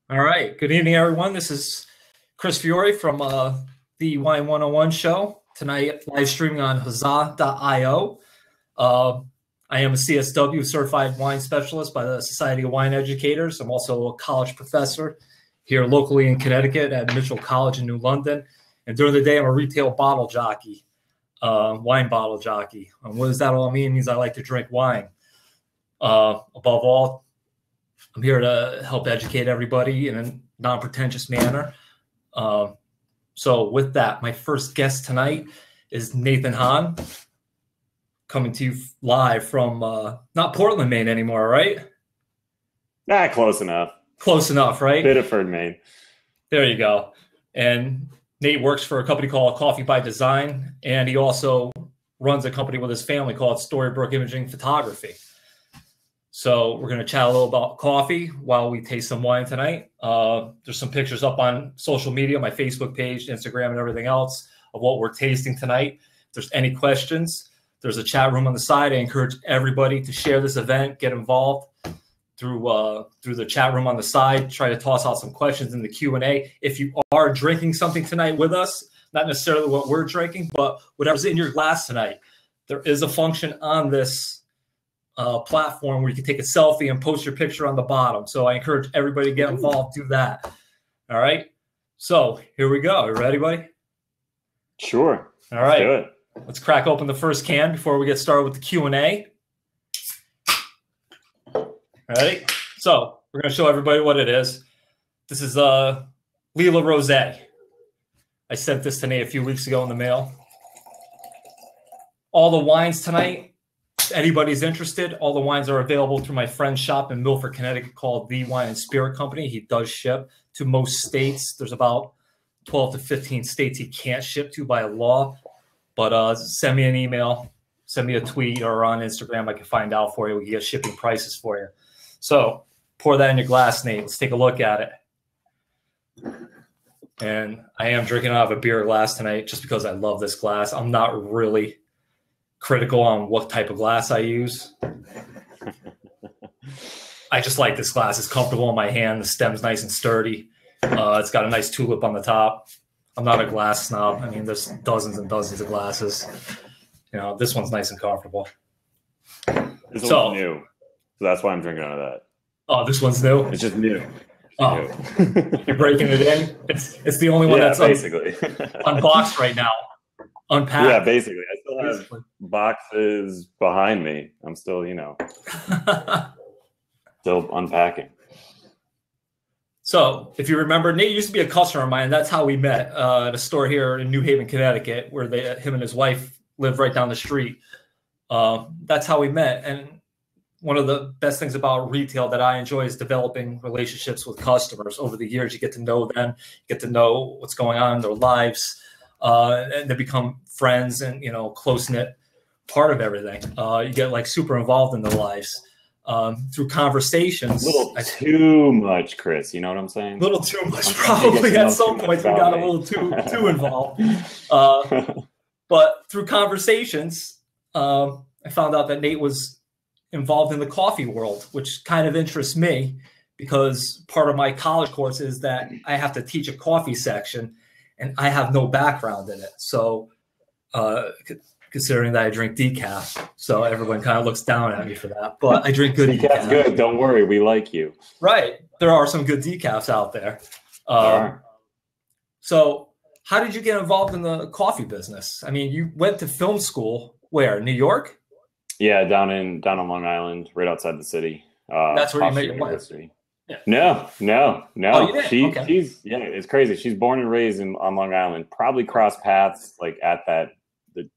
All right. Good evening, everyone. This is Chris Fiore from the Wine101Show. Tonight, live streaming on huzzah.io. I am a CSW, Certified Wine Specialist by the Society of Wine Educators. I'm also a college professor here locally in Connecticut at Mitchell College in New London. And during the day, I'm a retail bottle jockey, wine bottle jockey. And what does that all mean? It means I like to drink wine. Above all, I'm here to help educate everybody in a non-pretentious manner. So with that, my first guest tonight is Nathan Hann, coming to you live from not Portland, Maine anymore, right? Close enough. Close enough, right? Biddeford, Maine. There you go. And Nate works for a company called Coffee by Design, and he also runs a company with his family called Storybrooke Imaging Photography. So we're going to chat a little about coffee while we taste some wine tonight. There's some pictures up on social media, my Facebook page, Instagram, and everything else of what we're tasting tonight. If there's any questions, there's a chat room on the side. I encourage everybody to share this event, get involved through the chat room on the side. Try to toss out some questions in the Q&A. If you are drinking something tonight with us, not necessarily what we're drinking, but whatever's in your glass tonight, there is a function on this platform where you can take a selfie and post your picture on the bottom. So I encourage everybody to get involved, do that. All right. So here we go. You ready, buddy? Sure. All right. Let's do it. Let's crack open the first can before we get started with the Q&A. Ready? So we're going to show everybody what it is. This is Lila Rosé. I sent this to Nate a few weeks ago in the mail. All the wines tonight, if anybody's interested, all the wines are available through my friend's shop in Milford, Connecticut called The Wine and Spirit Company. He does ship to most states. There's about 12 to 15 states he can't ship to by law. But send me an email, send me a tweet, or on Instagram. I can find out for you. We can get shipping prices for you. So pour that in your glass, Nate. Let's take a look at it. And I am drinking out of a beer glass tonight just because I love this glass. I'm not really critical on what type of glass I use. I just like this glass. It's comfortable in my hand. The stem's nice and sturdy. It's got a nice tulip on the top. I'm not a glass snob. I mean, there's dozens and dozens of glasses. You know, this one's nice and comfortable. This one's new. So that's why I'm drinking out of that. Oh, this one's new? It's just new. Oh, you're breaking it in? It's the only one that's basically unboxed right now. Unpacked. Yeah, basically. I still have boxes behind me. I'm still, still unpacking. So if you remember, Nate used to be a customer of mine. That's how we met at a store here in New Haven, Connecticut, where him and his wife lived right down the street. That's how we met. And one of the best things about retail that I enjoy is developing relationships with customers. Over the years, you get to know them, you get to know what's going on in their lives, and they become friends and, close-knit part of everything. You get like super involved in their lives. Through conversations. A little too much, Chris. You know what I'm saying? A little too much. Probably at some point we got a little too involved. But through conversations, I found out that Nate was involved in the coffee world, which kind of interests me because part of my college course is that I have to teach a coffee section and I have no background in it. So considering that I drink decaf, so everyone kind of looks down at me for that. But I drink good decaf. That's good. Don't worry, we like you. Right. There are some good decafs out there. So how did you get involved in the coffee business? I mean, you went to film school where? New York? Yeah, down on Long Island, right outside the city. That's where you met your wife? Yeah. No. Oh, you did? She's it's crazy. She's born and raised on Long Island. Probably crossed paths like at the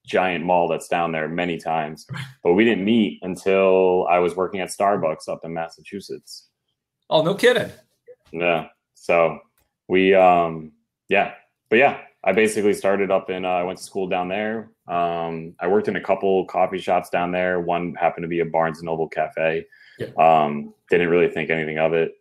giant mall that's down there many times, but we didn't meet until I was working at Starbucks up in Massachusetts. Oh, no kidding. Yeah. So we, I basically started up in, I went to school down there. I worked in a couple coffee shops down there. One happened to be a Barnes & Noble cafe. Yeah. Didn't really think anything of it.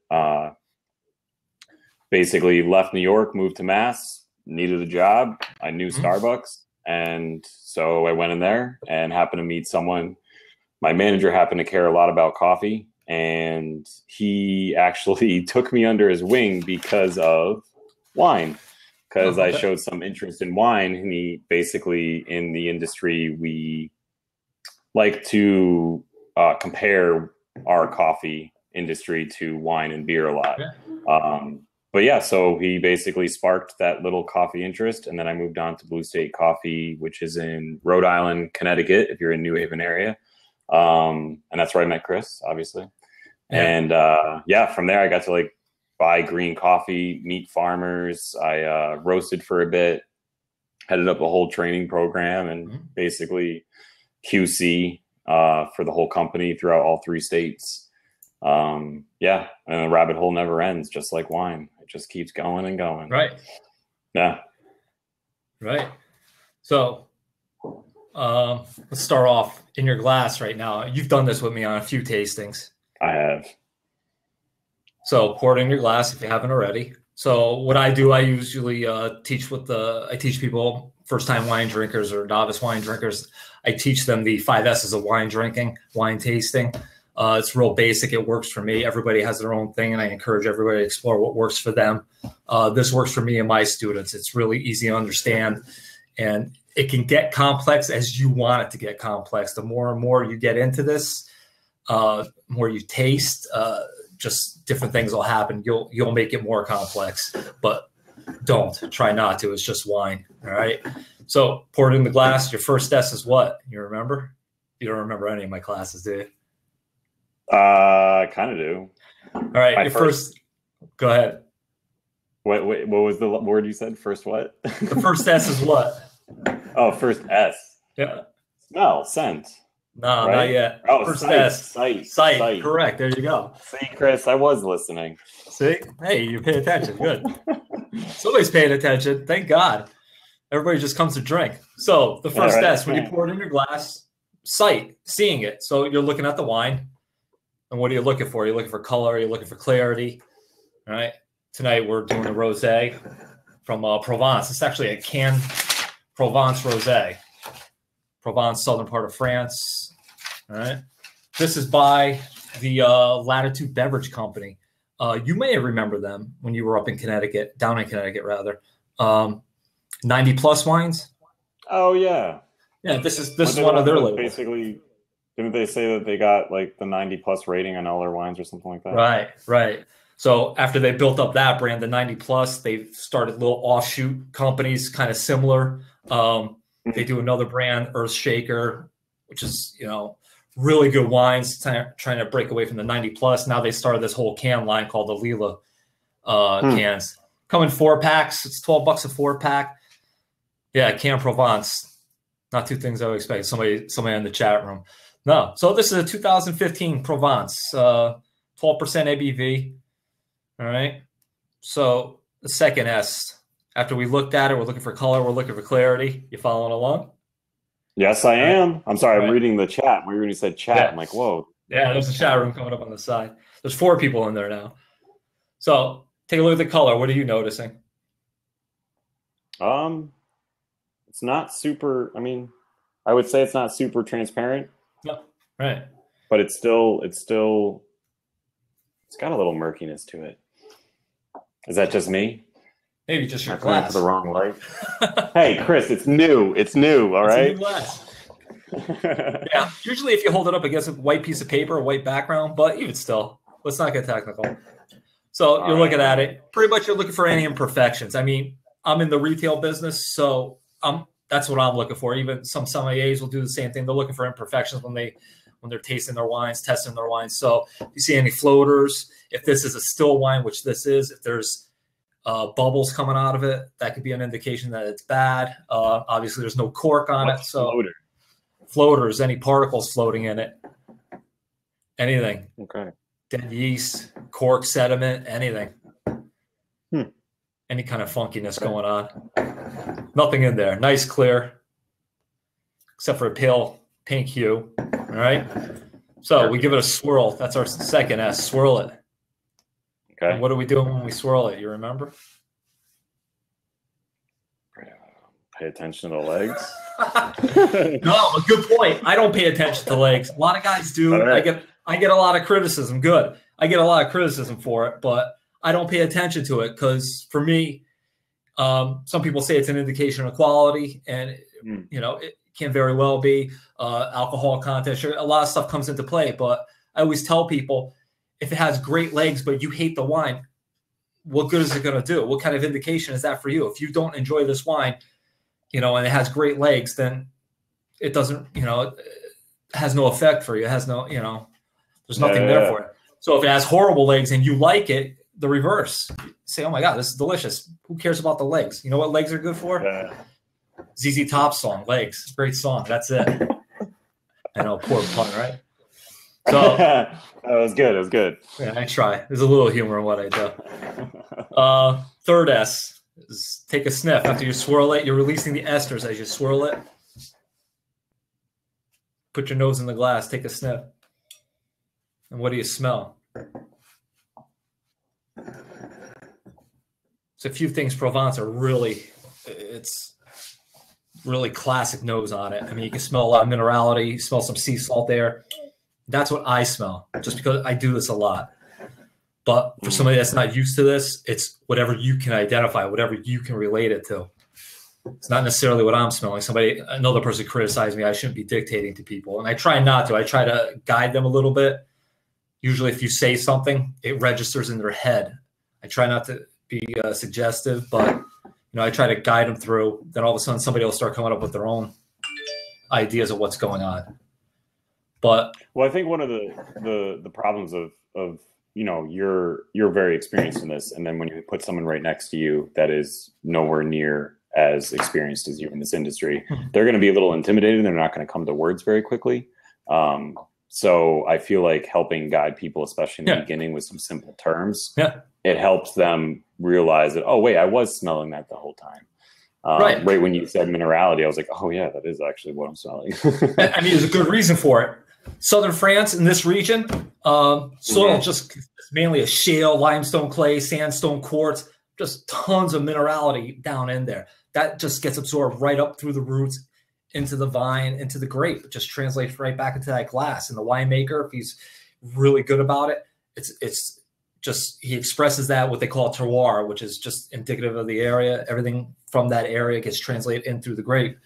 Basically left New York, moved to Mass, needed a job. I knew Starbucks. And so I went in there and happened to meet someone. My manager happened to care a lot about coffee and he actually took me under his wing because of wine. Because I showed some interest in wine, and he basically, in the industry, we like to compare our coffee industry to wine and beer a lot. But yeah, so he basically sparked that little coffee interest, and then I moved on to Blue State Coffee, which is in Rhode Island, Connecticut, if you're in New Haven area. And that's where I met Chris, obviously. And from there I got to like buy green coffee, meet farmers. I roasted for a bit, headed up a whole training program, and basically QC for the whole company throughout all 3 states. And the rabbit hole never ends, just like wine. It just keeps going and going. Right. Yeah. Right. So let's start off in your glass right now. You've done this with me on a few tastings. I have. So pour it in your glass if you haven't already. So what I do, I usually teach people, first-time wine drinkers or novice wine drinkers. I teach them the 5 S's of wine drinking, wine tasting. It's real basic. It works for me. Everybody has their own thing, and I encourage everybody to explore what works for them. This works for me and my students. It's really easy to understand, and it can get complex as you want it to get complex. The more and more you get into this, more you taste, just different things will happen. You'll make it more complex, but don't try not to. It's just wine. All right. So pour it in the glass. Your first S is what? You remember? You don't remember any of my classes, do you? I kind of do. All right. Your first. Go ahead. What was the word you said? First what? The first S is what? Oh, first S. Yeah. Smell, scent. No, right? not yet. Oh, first sight, S. Sight. Correct. There you go. See, Chris, I was listening. See? Hey, you pay attention. Good. Somebody's paying attention. Thank God. Everybody just comes to drink. So the first S, when you pour it in your glass, sight, seeing it. So you're looking at the wine. And what are you looking for? You're looking for color. You're looking for clarity. All right. Tonight we're doing a rosé from Provence. It's actually a canned Provence rosé. Provence, southern part of France. All right. This is by the Latitude Beverage Company. You may remember them when you were up in Connecticut, down in Connecticut rather. 90 plus wines. Oh yeah. Yeah, this is one of their labels. Basically, didn't they say that they got like the 90 plus rating on all their wines or something like that? Right. So after they built up that brand, the 90 plus, they've started little offshoot companies, kind of similar. They do another brand, Earth Shaker, which is, really good wines, trying to break away from the 90 plus. Now they started this whole can line called the Lila cans. Come in 4-packs. It's $12 a 4-pack. Yeah, Can Provence. Not 2 things I would expect. Somebody in the chat room. No. So this is a 2015 Provence, 12% ABV. All right. So the second S. After we looked at it, we're looking for color. We're looking for clarity. You following along? Yes, I am. I'm sorry. I'm reading the chat. When you said chat, I'm like, whoa. Yeah, there's a chat room coming up on the side. There's 4 people in there now. So take a look at the color. What are you noticing? It's not super. I mean, I would say it's not super transparent. No, right. But it's got a little murkiness to it. Is that just me? Maybe just your glass. For the wrong light. Hey, Chris, it's new. It's new. All right. It's a new glass. Yeah. Usually, if you hold it up against a white piece of paper, a white background, but even still, let's not get technical. So you're looking at it. Pretty much, you're looking for any imperfections. I mean, I'm in the retail business, so that's what I'm looking for. Even some sommeliers will do the same thing. They're looking for imperfections when they're tasting their wines, testing their wines. So if you see any floaters, if this is a still wine, which this is, if there's bubbles coming out of it, that could be an indication that it's bad. Obviously, there's no cork on it. So floaters, any particles floating in it, anything. Okay. Dead yeast, cork, sediment, anything. Any kind of funkiness going on. Nothing in there. Nice, clear, except for a pale pink hue. All right. So we give it a swirl. That's our second S. Swirl it. Okay. And what are we doing when we swirl it? You remember? Pay attention to the legs. No, a good point. I don't pay attention to legs. A lot of guys do. Right. I get a lot of criticism. Good. I get a lot of criticism for it, but I don't pay attention to it because for me, some people say it's an indication of quality, and you know, it can very well be alcohol content. Sure, a lot of stuff comes into play, but I always tell people if it has great legs, but you hate the wine, what good is it going to do? What kind of indication is that for you? If you don't enjoy this wine, you know, and it has great legs, then it doesn't, you know, it has no effect for you. It has no, you know, there's nothing there for it. So if it has horrible legs and you like it, the reverse. Say, oh my God, this is delicious. Who cares about the legs? You know what legs are good for? ZZ Top song, Legs. Great song. That's it. I know, poor pun, right? So that was good. It was good. Yeah, I try. There's a little humor in what I do. Third S is take a sniff. After you swirl it, you're releasing the esters as you swirl it. Put your nose in the glass, take a sniff. And what do you smell? So a few things Provence are really, it's really classic nose on it. I mean, you can smell a lot of minerality, you smell some sea salt there. That's what I smell, just because I do this a lot. But for somebody that's not used to this, it's whatever you can identify, whatever you can relate it to. It's not necessarily what I'm smelling. Another person criticized me. I shouldn't be dictating to people. And I try not to. I try to guide them a little bit. Usually if you say something, it registers in their head. I try not to be suggestive, but you know, I try to guide them through. Then all of a sudden somebody will start coming up with their own ideas of what's going on. But well, I think one of the problems of you know, you're very experienced in this, and then when you put someone right next to you that is nowhere near as experienced as you in this industry, they're going to be a little intimidated. They're not going to come to words very quickly. So I feel like helping guide people, especially in the beginning, with some simple terms, it helps them realize that, oh, wait, I was smelling that the whole time. Right when you said minerality, I was like, oh, yeah, that is actually what I'm smelling. I mean, there's a good reason for it. Southern France, in this region, soil just mainly a shale, limestone clay, sandstone quartz, just tons of minerality down in there. That just gets absorbed right up through the roots into the vine, into the grape. It just translates right back into that glass. And the winemaker, if he's really good about it, it's just, he expresses that, what they call terroir, which is just indicative of the area. Everything from that area gets translated in through the grape.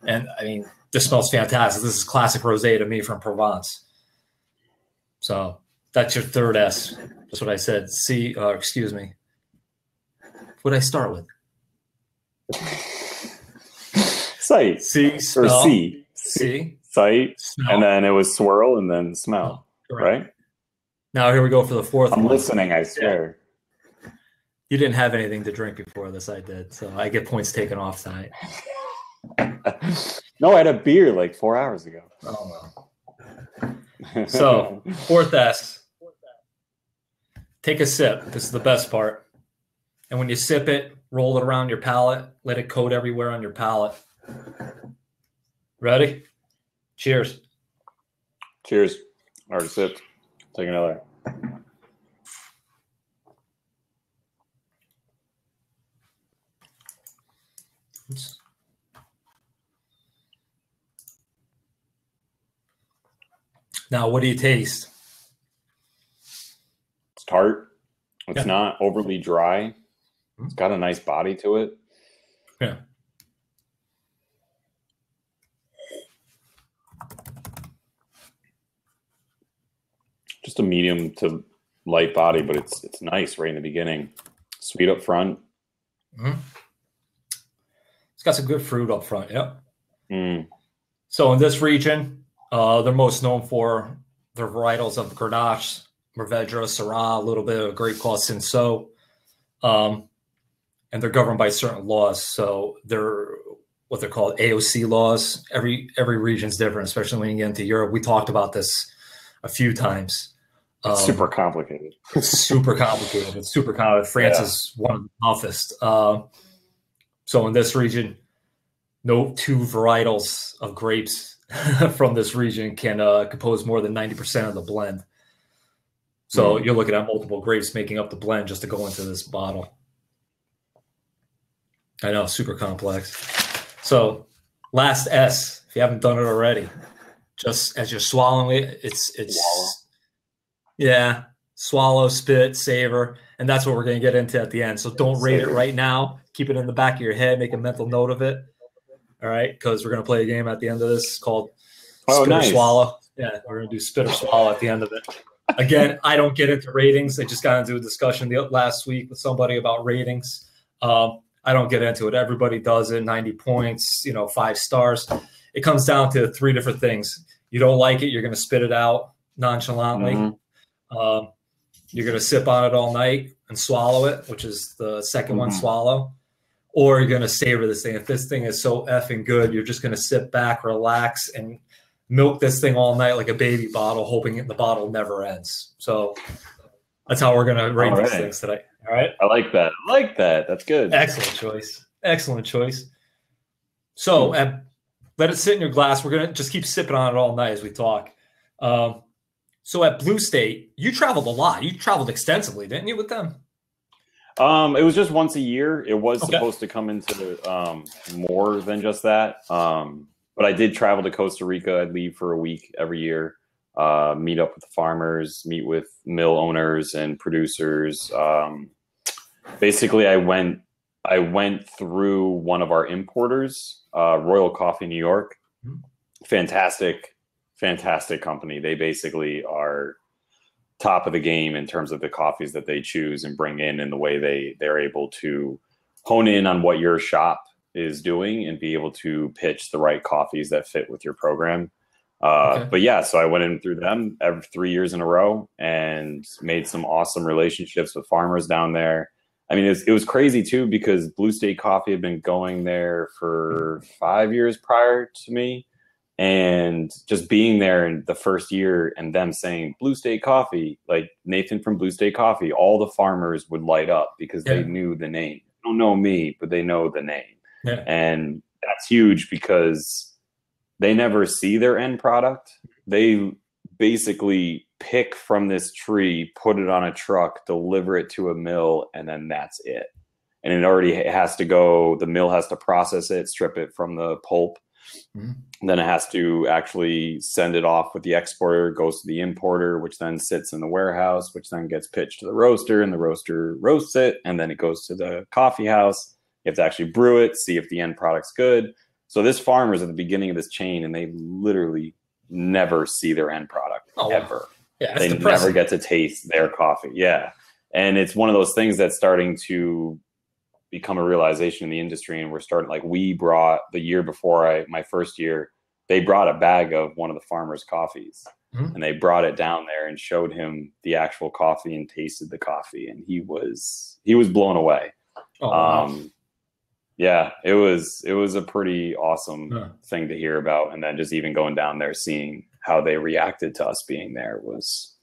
And I mean, this smells fantastic. This is classic rosé to me from Provence. So that's your third S. That's what I said. Excuse me. What did I start with? Sight. See, smell. Or see. Sight. Smell. And then it was swirl and then smell. Right? Now here we go for the fourth one. I'm listening, I swear. You didn't have anything to drink before this. I did. So I get points taken off tonight. No, I had a beer like 4 hours ago. Oh, well. So, fourth S. Take a sip. This is the best part. And when you sip it, roll it around your palate. Let it coat everywhere on your palate. Ready? Cheers. Cheers. Already sipped. Take another. Now, what do you taste? It's tart. It's not overly dry. It's got a nice body to it. Yeah. Just a medium to light body, but it's nice right in the beginning. Sweet up front. It's got some good fruit up front. Yep. So in this region, they're most known for their varietals of Grenache, Mourvedre, Syrah, a little bit of a grape called Cinsault. And they're governed by certain laws. So they're what they're called AOC laws. Every region's different, especially when you get into Europe. We talked about this a few times. It's super complicated. It's super complicated. It's super complicated. France is one of the toughest. So in this region, no two varietals of grapes from this region can compose more than 90% of the blend. So you're looking at multiple grapes making up the blend just to go into this bottle. I know, super complex. So last S, if you haven't done it already, just as you're swallowing it, it's Yeah. Swallow, spit, savor. And that's what we're going to get into at the end. So don't rate it right now. Keep it in the back of your head. Make a mental note of it. All right. Because we're going to play a game at the end of this called Spit or Swallow. Yeah. We're going to do Spit or Swallow at the end of it. Again, I don't get into ratings. I just got into a discussion last week with somebody about ratings. I don't get into it. Everybody does it. 90 points, 5 stars. It comes down to 3 different things. You don't like it, you're going to spit it out nonchalantly. Mm-hmm. You're going to sip on it all night and swallow it, which is the second one, swallow. Or you're going to savor this thing. If this thing is so effing good, you're just going to sit back, relax, and milk this thing all night like a baby bottle, hoping the bottle never ends. So that's how we're going to rate these things today. All right. I like that. That's good. Excellent choice. Excellent choice. So let it sit in your glass. We're going to just keep sipping on it all night as we talk. So at Blue State, you traveled a lot. You traveled extensively, didn't you, with them? It was just once a year. It was supposed to come into more than just that. But I did travel to Costa Rica. I'd leave for a week every year, meet up with the farmers, meet with mill owners and producers. Basically, I went through one of our importers, Royal Coffee New York. Fantastic company. They basically are top of the game in terms of the coffees that they choose and bring in, and the way they're able to hone in on what your shop is doing and be able to pitch the right coffees that fit with your program. But yeah, so I went in through them every 3 years in a row and made some awesome relationships with farmers down there. I mean, it was crazy too, because Blue State Coffee had been going there for 5 years prior to me. And just being there in the first year and them saying Blue State Coffee, like Nathan from Blue State Coffee, all the farmers would light up because they knew the name. They don't know me, but they know the name. Yeah. And that's huge because they never see their end product. They basically pick from this tree, put it on a truck, deliver it to a mill, and then that's it. And it already has to go, the mill has to process it, strip it from the pulp. Mm-hmm. Then it has to actually send it off with the exporter, goes to the importer, which then sits in the warehouse, which then gets pitched to the roaster, and the roaster roasts it, and then it goes to the coffee house. You have to actually brew it, see if the end product's good. So this farmer's at the beginning of this chain, and they literally never see their end product, ever. Yeah, they never get to taste their coffee. Yeah. And it's one of those things that's starting to become a realization in the industry. And we're starting, like, we brought the year before my first year, they brought a bag of one of the farmers' coffees. Mm-hmm. And they brought it down there and showed him the actual coffee and tasted the coffee. And he was blown away. Oh, wow. Yeah, it was a pretty awesome thing to hear about. And then just even going down there, seeing how they reacted to us being there was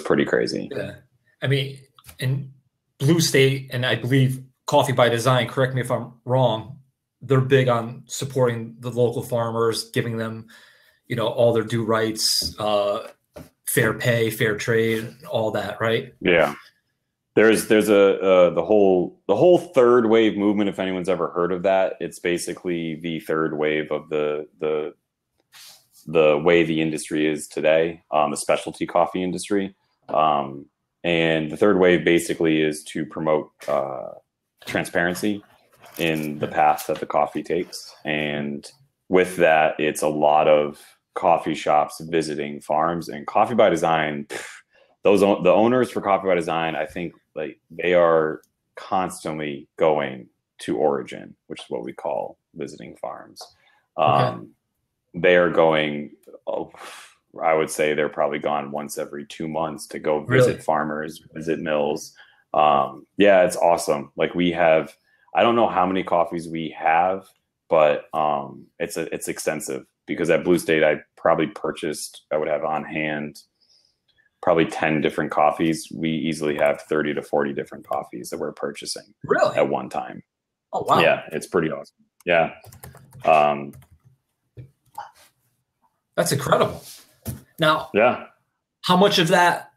pretty crazy. Yeah. I mean, in Blue State, and I believe Coffee by Design, correct me if I'm wrong, they're big on supporting the local farmers, giving them, all their due rights, fair pay, fair trade, all that, right? Yeah. There's the whole third wave movement. If anyone's ever heard of that, it's basically the third wave of the way the industry is today, the specialty coffee industry. And the third wave basically is to promote transparency in the path that the coffee takes. And with that, it's a lot of coffee shops visiting farms, and Coffee by Design, the owners for Coffee by Design, I think, like, they are constantly going to origin, which is what we call visiting farms. They are going, I would say they're probably gone once every 2 months to go visit farmers, visit mills. Yeah, it's awesome. Like, we have, I don't know how many coffees we have, but it's extensive, because at Blue State, I would have on hand probably 10 different coffees. We easily have 30 to 40 different coffees that we're purchasing at one time. Oh, wow. Yeah, it's pretty awesome. Yeah. That's incredible. Now, yeah, how much of that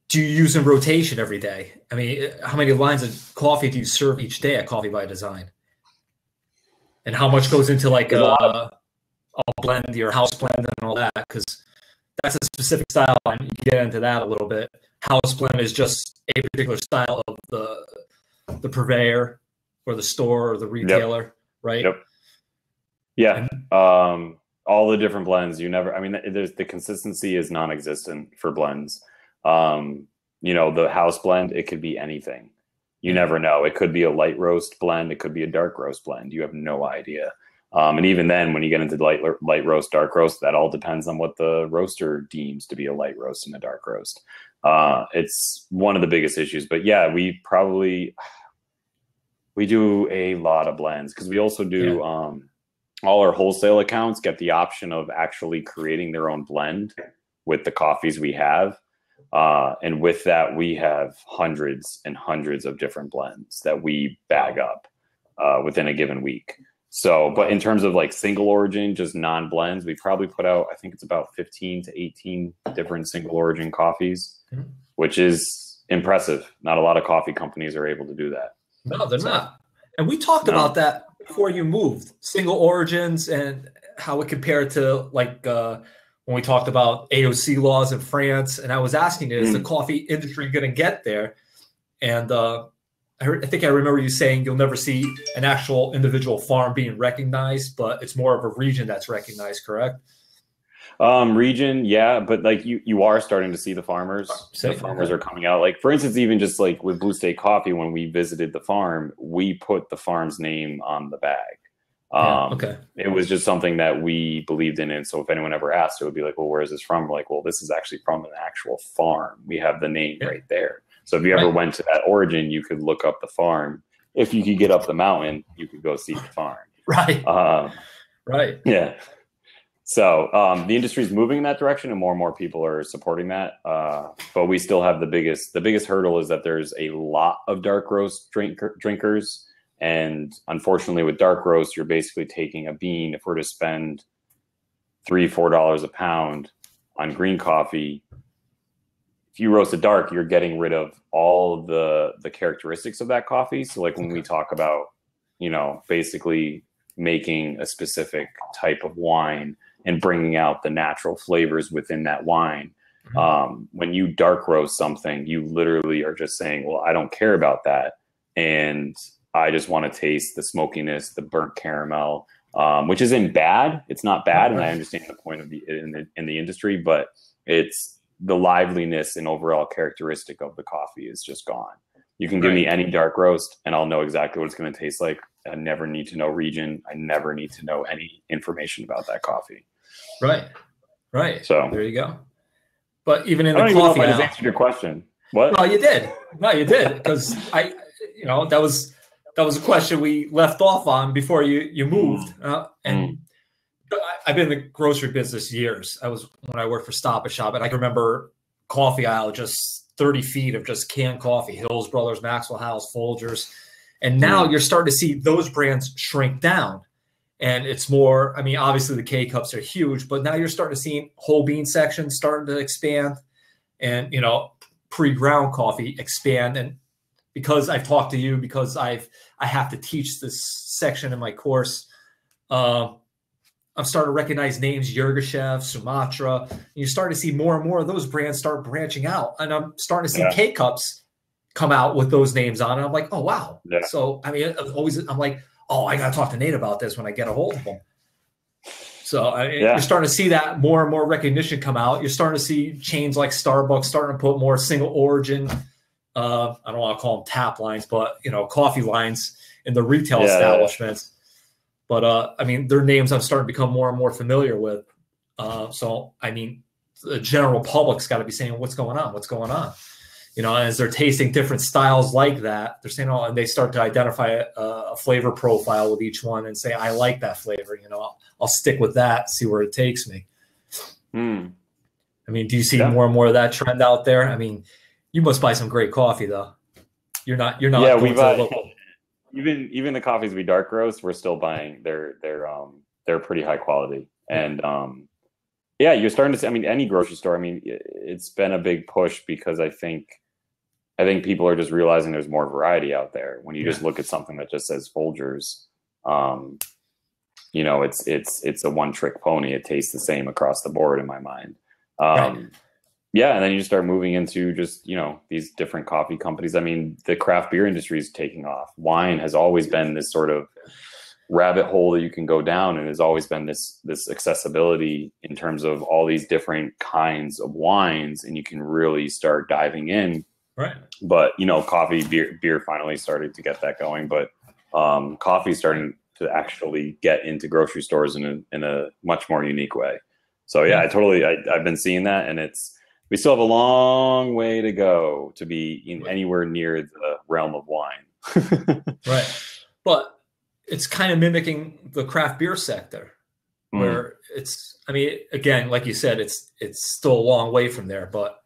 do you use in rotation every day? I mean, how many lines of coffee do you serve each day at Coffee by Design? And how much goes into, like, a blend, your house blend, and all that? Because that's a specific style, and you get into that a little bit. House blend is just a particular style of the purveyor or the store or the retailer, yep. right? Yep. Yeah. All the different blends, I mean, the consistency is non-existent for blends. You know, the house blend, it could be anything. You never know. It could be a light roast blend. It could be a dark roast blend. You have no idea. And even then, when you get into light roast, dark roast, that all depends on what the roaster deems to be a light roast and a dark roast. It's one of the biggest issues. But yeah, we do a lot of blends, because we also do all our wholesale accounts get the option of actually creating their own blend with the coffees we have. And with that, we have hundreds and hundreds of different blends that we bag up within a given week. So, but in terms of like single origin, just non-blends, we probably put out, I think it's about 15 to 18 different single origin coffees, which is impressive. Not a lot of coffee companies are able to do that. No, they're not. And we talked about that before you moved, single origins and how it compared to like when we talked about AOC laws in France. And I was asking you, is the coffee industry going to get there? And I think I remember you saying you'll never see an actual individual farm being recognized, but it's more of a region that's recognized, correct? Region, yeah, but like you are starting to see the farmers. The farmers are coming out. Like, for instance, even just like with Blue State Coffee, when we visited the farm, we put the farm's name on the bag. It was just something that we believed in. And so if anyone ever asked, it would be like, well, where is this from? We're like, well, this is actually from an actual farm. We have the name right there. So if you ever went to that origin, you could look up the farm. If you could get up the mountain, you could go see the farm. Right. Right. Yeah. So the industry is moving in that direction, and more people are supporting that. But we still have the biggest hurdle is that there's a lot of dark roast drinkers. And unfortunately, with dark roast, you're basically taking a bean. If we're to spend $3-4 a pound on green coffee, if you roast it dark, you're getting rid of all of the characteristics of that coffee. So like when we talk about, you know, basically making a specific type of wine and bringing out the natural flavors within that wine. When you dark roast something, you literally are just saying, well, I don't care about that. And I just want to taste the smokiness, the burnt caramel, which isn't bad. It's not bad. And I understand the point of in the industry, but it's the liveliness and overall characteristic of the coffee is just gone. You can give me any dark roast and I'll know exactly what it's going to taste like. I never need to know region. I never need to know any information about that coffee. Right. So there you go. But even in the coffee, I don't even know if I just answered your question. What? No, you did. No, you did. Because that was a question we left off on before you moved. And I've been in the grocery business years. When I worked for Stop and Shop, and I can remember coffee aisle, just 30 feet of just canned coffee, Hills Brothers, Maxwell House, Folgers. And now you're starting to see those brands shrink down. And it's more, I mean, obviously the K-Cups are huge, but now you're starting to see whole bean sections starting to expand and, pre-ground coffee expand. And because I've talked to you, because I have to teach this section in my course, I'm starting to recognize names, Yirgacheffe, Sumatra. And you start to see more and more of those brands start branching out. And I'm starting to see K-Cups come out with those names on it. I'm like, oh, wow. Yeah. So, I mean, I'm like, oh, I got to talk to Nate about this when I get a hold of him. So you're starting to see that more and more recognition come out. You're starting to see chains like Starbucks starting to put more single origin, I don't want to call them tap lines, but, coffee lines in the retail establishments. But, I mean, their names I'm starting to become more and more familiar with. So, I mean, the general public's got to be saying, what's going on? What's going on? As they're tasting different styles like that, they're saying, oh, and they start to identify a flavor profile with each one and say, I like that flavor. I'll stick with that, see where it takes me. I mean, do you see more and more of that trend out there? I mean, you must buy some great coffee though. You're not. Yeah, we buy local. Even the coffees we dark roast, we're still buying. They're pretty high quality. And you're starting to see, I mean, any grocery store, I mean, it's been a big push because I think people are just realizing there's more variety out there. When you just look at something that just says Folgers, it's a one trick pony. It tastes the same across the board in my mind. Right. Yeah, and then you just start moving into just, you know, these different coffee companies. I mean, the craft beer industry is taking off. Wine has always been this sort of rabbit hole that you can go down, and has always been this accessibility in terms of all these different kinds of wines, and you can really start diving in. Right. But, you know, coffee, beer finally started to get that going, but coffee starting to actually get into grocery stores in a much more unique way. So yeah, I've been seeing that, and we still have a long way to go to be in anywhere near the realm of wine. Right. But it's kind of mimicking the craft beer sector, where it's, I mean, again, like you said, it's still a long way from there, but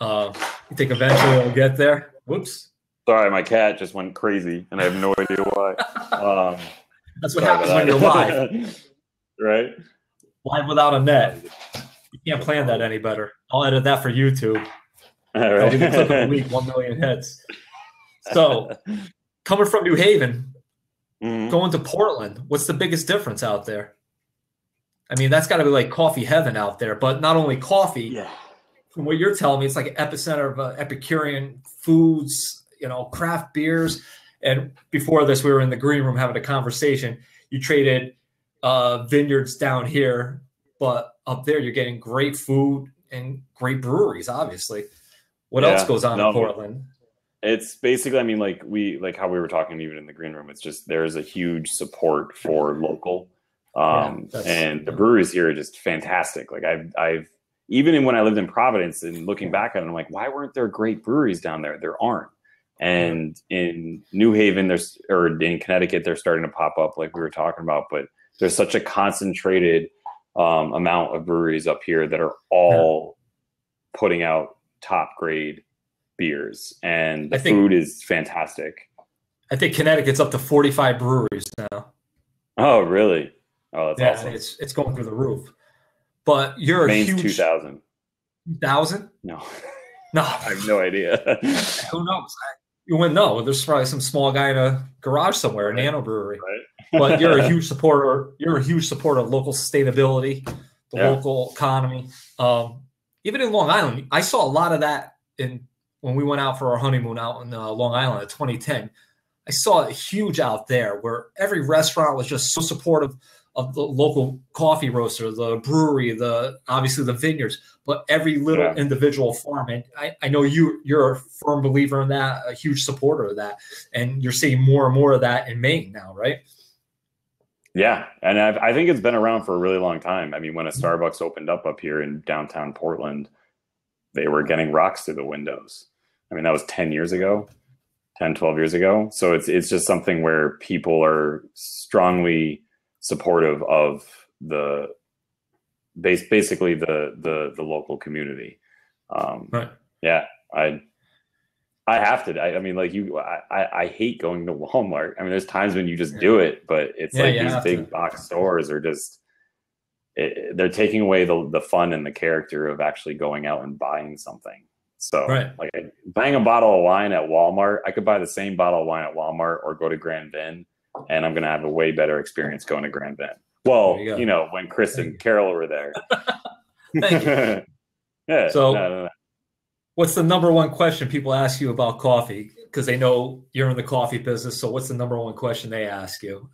you think eventually it'll get there? Whoops. Sorry, my cat just went crazy, and I have no idea why. That's what happens when you're live. Right? Live without a net. You can't plan that any better. I'll edit that for YouTube. All right. I'll do the clip of the week, 1 million hits. So, coming from New Haven, going to Portland, what's the biggest difference out there? I mean, that's got to be like coffee heaven out there, but not only coffee. Yeah. From what you're telling me, it's like an epicenter of Epicurean foods, you know, craft beers. And before this, we were in the green room having a conversation. You traded vineyards down here, but up there you're getting great food and great breweries, obviously. What else goes on in Portland? It's basically, I mean, like how we were talking even in the green room, it's just there's a huge support for local. And the breweries here are just fantastic. Like I've even when I lived in Providence and looking back at it, I'm like, why weren't there great breweries down there? There aren't. And in New Haven, or in Connecticut, they're starting to pop up like we were talking about, but there's such a concentrated amount of breweries up here that are all putting out top grade beers, and the food is fantastic. I think Connecticut's up to 45 breweries now. Oh, really? Oh, that's awesome. It's going through the roof. But you're Maine's a huge 2,000. 2,000? No. No. I have no idea. Who knows? You wouldn't know. There's probably some small guy in a garage somewhere, a nano brewery. Right. But you're a huge supporter. You're a huge supporter of local sustainability, the local economy. Even in Long Island, I saw a lot of that when we went out for our honeymoon out in Long Island in 2010. I saw it huge out there, where every restaurant was just so supportive of the local coffee roaster, the brewery, obviously the vineyards, but every little individual farm. And I know you're a firm believer in that, a huge supporter of that, and you're seeing more and more of that in Maine now, right? Yeah, and I think it's been around for a really long time. I mean, when a Starbucks opened up here in downtown Portland, they were getting rocks through the windows. I mean, that was 10 years ago, 10, 12 years ago. So it's just something where people are strongly supportive of basically the local community. Right. Yeah, I have to. I mean, like I hate going to Walmart. I mean, there's times when you just do it, but it's like these big box stores are just they're taking away the fun and the character of actually going out and buying something. So like buying a bottle of wine at Walmart, I could buy the same bottle of wine at Walmart or go to Grand Vin, and I'm going to have a way better experience going to Grand Vin. Well, you know, when Chris and Carol were there. Thank you. Yeah. So what's the number one question people ask you about coffee? Because they know you're in the coffee business. So what's the number one question they ask you?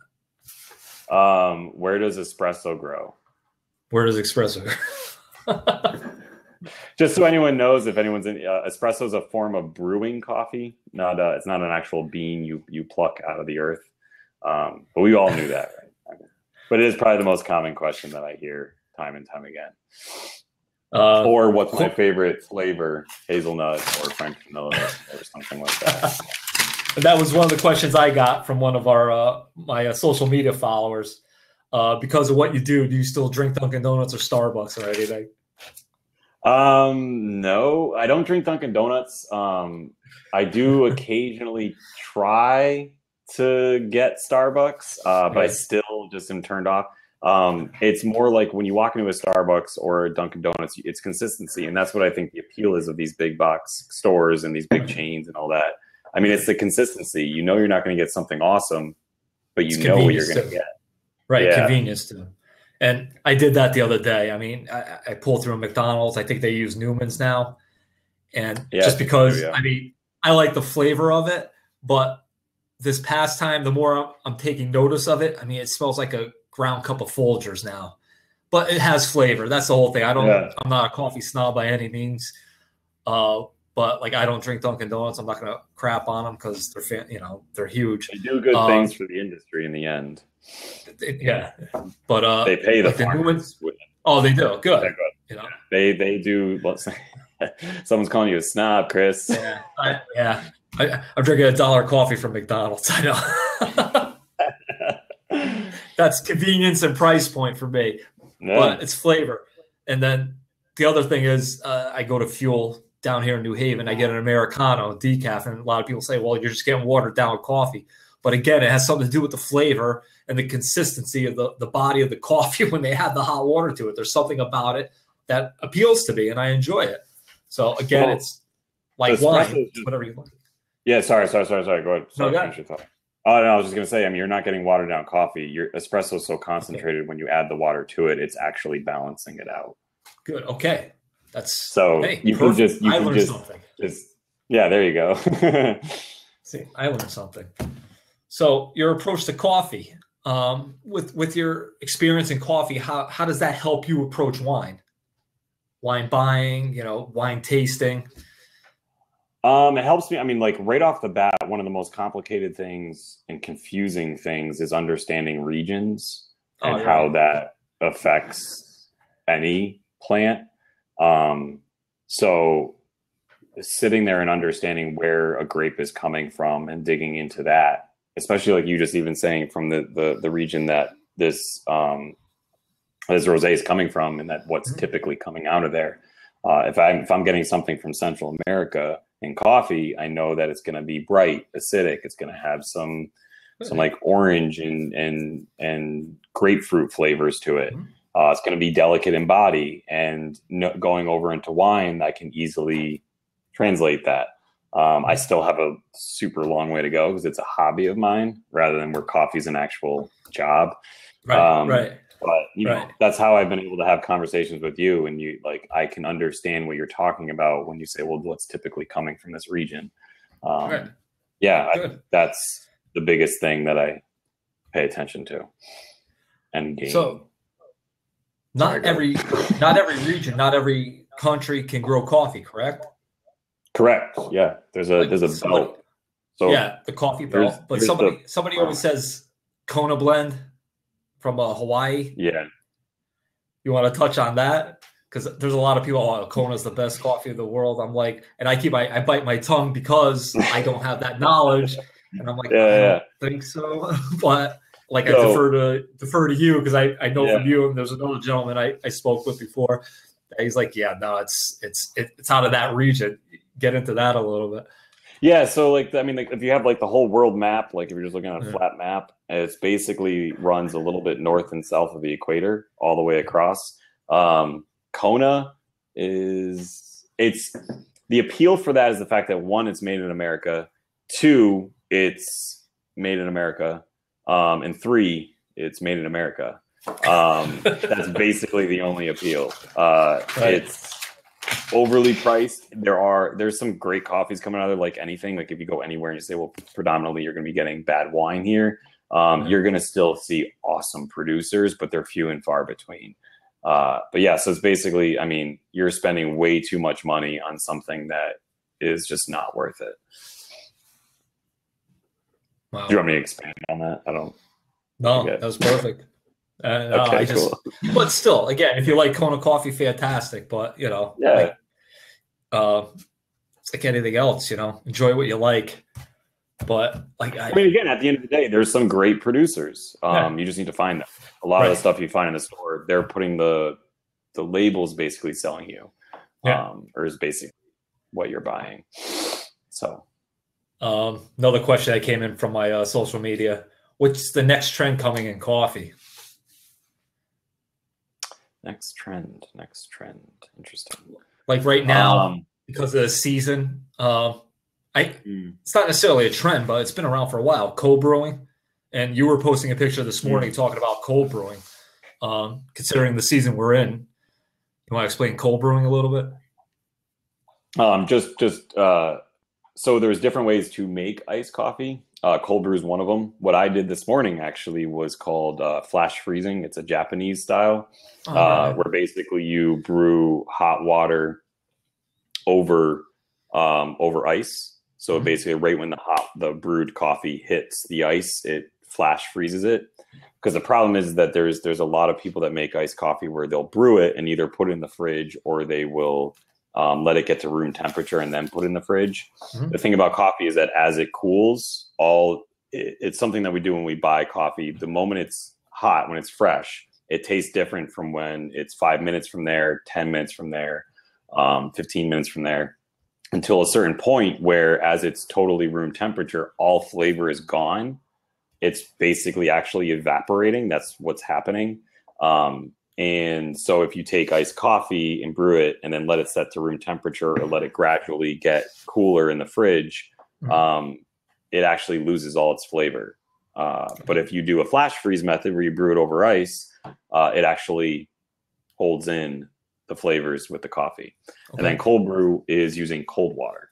Where does espresso grow? Where does espresso grow? Just so anyone knows, if anyone's in, espresso is a form of brewing coffee. It's not an actual bean you pluck out of the earth. But we all knew that, right? But it is probably the most common question that I hear time and time again. Or what's my favorite flavor, hazelnut or French vanilla or something like that. And that was one of the questions I got from one of our my social media followers. Because of what you do you still drink Dunkin' Donuts or Starbucks or anything? No, I don't drink Dunkin' Donuts. I do occasionally try to get Starbucks, but I still just am turned off. It's more like when you walk into a Starbucks or a Dunkin' Donuts, it's consistency. And that's what I think the appeal is of these big box stores and these big chains and all that. I mean, it's the consistency. You know, you're not going to get something awesome, but you know what you're going to get. Right. Yeah. Convenience too. And I did that the other day. I mean, I pulled through a McDonald's. I think they use Newman's now. And just because, I mean, I like the flavor of it, but this past time, the more I'm taking notice of it, I mean, it smells like a ground cup of Folgers now, but it has flavor. That's the whole thing. I'm not a coffee snob by any means. But like, I don't drink Dunkin' Donuts. I'm not going to crap on them because they're huge. They do good things for the industry in the end. Yeah. But they pay the farmers. Oh, they do. Good. Good. You know, they do. Someone's calling you a snob, Chris. Yeah. I'm drinking $1 coffee from McDonald's. I know. That's convenience and price point for me, but it's flavor. And then the other thing is, I go to Fuel down here in New Haven. I get an Americano decaf, and a lot of people say, "Well, you're just getting watered down with coffee." But again, it has something to do with the flavor and the consistency of the body of the coffee when they add the hot water to it. There's something about it that appeals to me, and I enjoy it. So again, it's like wine, whatever you want. Yeah, sorry. Go ahead. Oh, no, I was just going to say, I mean, you're not getting watered down coffee. Your espresso is so concentrated when you add the water to it, it's actually balancing it out. Good. Okay. That's so you can just something. Yeah, there you go. See, I learned something. So your approach to coffee, with your experience in coffee, how does that help you approach wine? Wine buying, wine tasting. It helps me. I mean, like right off the bat, one of the most complicated things and confusing things is understanding regions and how that affects any plant. So sitting there and understanding where a grape is coming from and digging into that, especially like you just even saying from the region that this rosé is coming from, and that what's typically coming out of there. If I'm getting something from Central America in coffee, I know that it's going to be bright, acidic. It's going to have some like orange and grapefruit flavors to it. It's going to be delicate in body, and going over into wine, I can easily translate that. I still have a super long way to go because it's a hobby of mine rather than where coffee's an actual job. Right. But know, that's how I've been able to have conversations with you, and I can understand what you're talking about when you say, well, what's typically coming from this region. That's the biggest thing that I pay attention to. And so not every region, not every country can grow coffee, correct? Correct. Yeah. There's a belt. So yeah, the coffee belt. But somebody always says Kona blend from Hawaii. Yeah. You want to touch on that? Because there's a lot of people, Kona's the best coffee in the world. I'm like, and I bite my tongue because I don't have that knowledge. And I'm like, I don't think so. But like, I defer to you because I know from you, and there's another gentleman I spoke with before. He's like, yeah, no, it's out of that region. Get into that a little bit. Yeah, so if you have like the whole world map, like if you're just looking at a flat map, it's basically runs a little bit north and south of the equator, all the way across. Kona it's the appeal for that is the fact that 1, it's made in America, 2, it's made in America, and 3, it's made in America. That's basically the only appeal. It's overly priced. There's some great coffees coming out of there, like anything. Like if you go anywhere and you say, well, predominantly you're going to be getting bad wine here, you're going to still see awesome producers, but they're few and far between. But yeah, so it's basically, I mean, you're spending way too much money on something that is just not worth it. Wow. Do you want me to expand on that? I don't. No, that was perfect. Okay, cool. But still, again, if you like Kona coffee, fantastic. But it's like anything else. Enjoy what you like. But I mean, again, at the end of the day, there's some great producers. You just need to find them. A lot of the stuff you find in the store, they're putting the labels basically selling you, or is basically what you're buying. So, another question that came in from my social media: what's the next trend coming in coffee? Next trend. Interesting. Like right now, because of the season, it's not necessarily a trend, but it's been around for a while. Cold brewing, and you were posting a picture this morning talking about cold brewing. considering the season we're in. You want to explain cold brewing a little bit? So there's different ways to make iced coffee. Cold brew is one of them. What I did this morning actually was called flash freezing. It's a Japanese style, where basically you brew hot water over ice. So basically, right when the brewed coffee hits the ice, it flash freezes it. Because the problem is that there's a lot of people that make iced coffee where they'll brew it and either put it in the fridge or they will let it get to room temperature and then put it in the fridge. The thing about coffee is that as it cools, it's something that we do when we buy coffee. The moment it's hot, when it's fresh, it tastes different from when it's 5 minutes from there, 10 minutes from there, 15 minutes from there, until a certain point where, as it's totally room temperature, all flavor is gone. It's basically actually evaporating. That's what's happening. And so if you take iced coffee and brew it and then let it set to room temperature or let it gradually get cooler in the fridge, it actually loses all its flavor. But if you do a flash freeze method where you brew it over ice, it actually holds in the flavors with the coffee. And then cold brew is using cold water.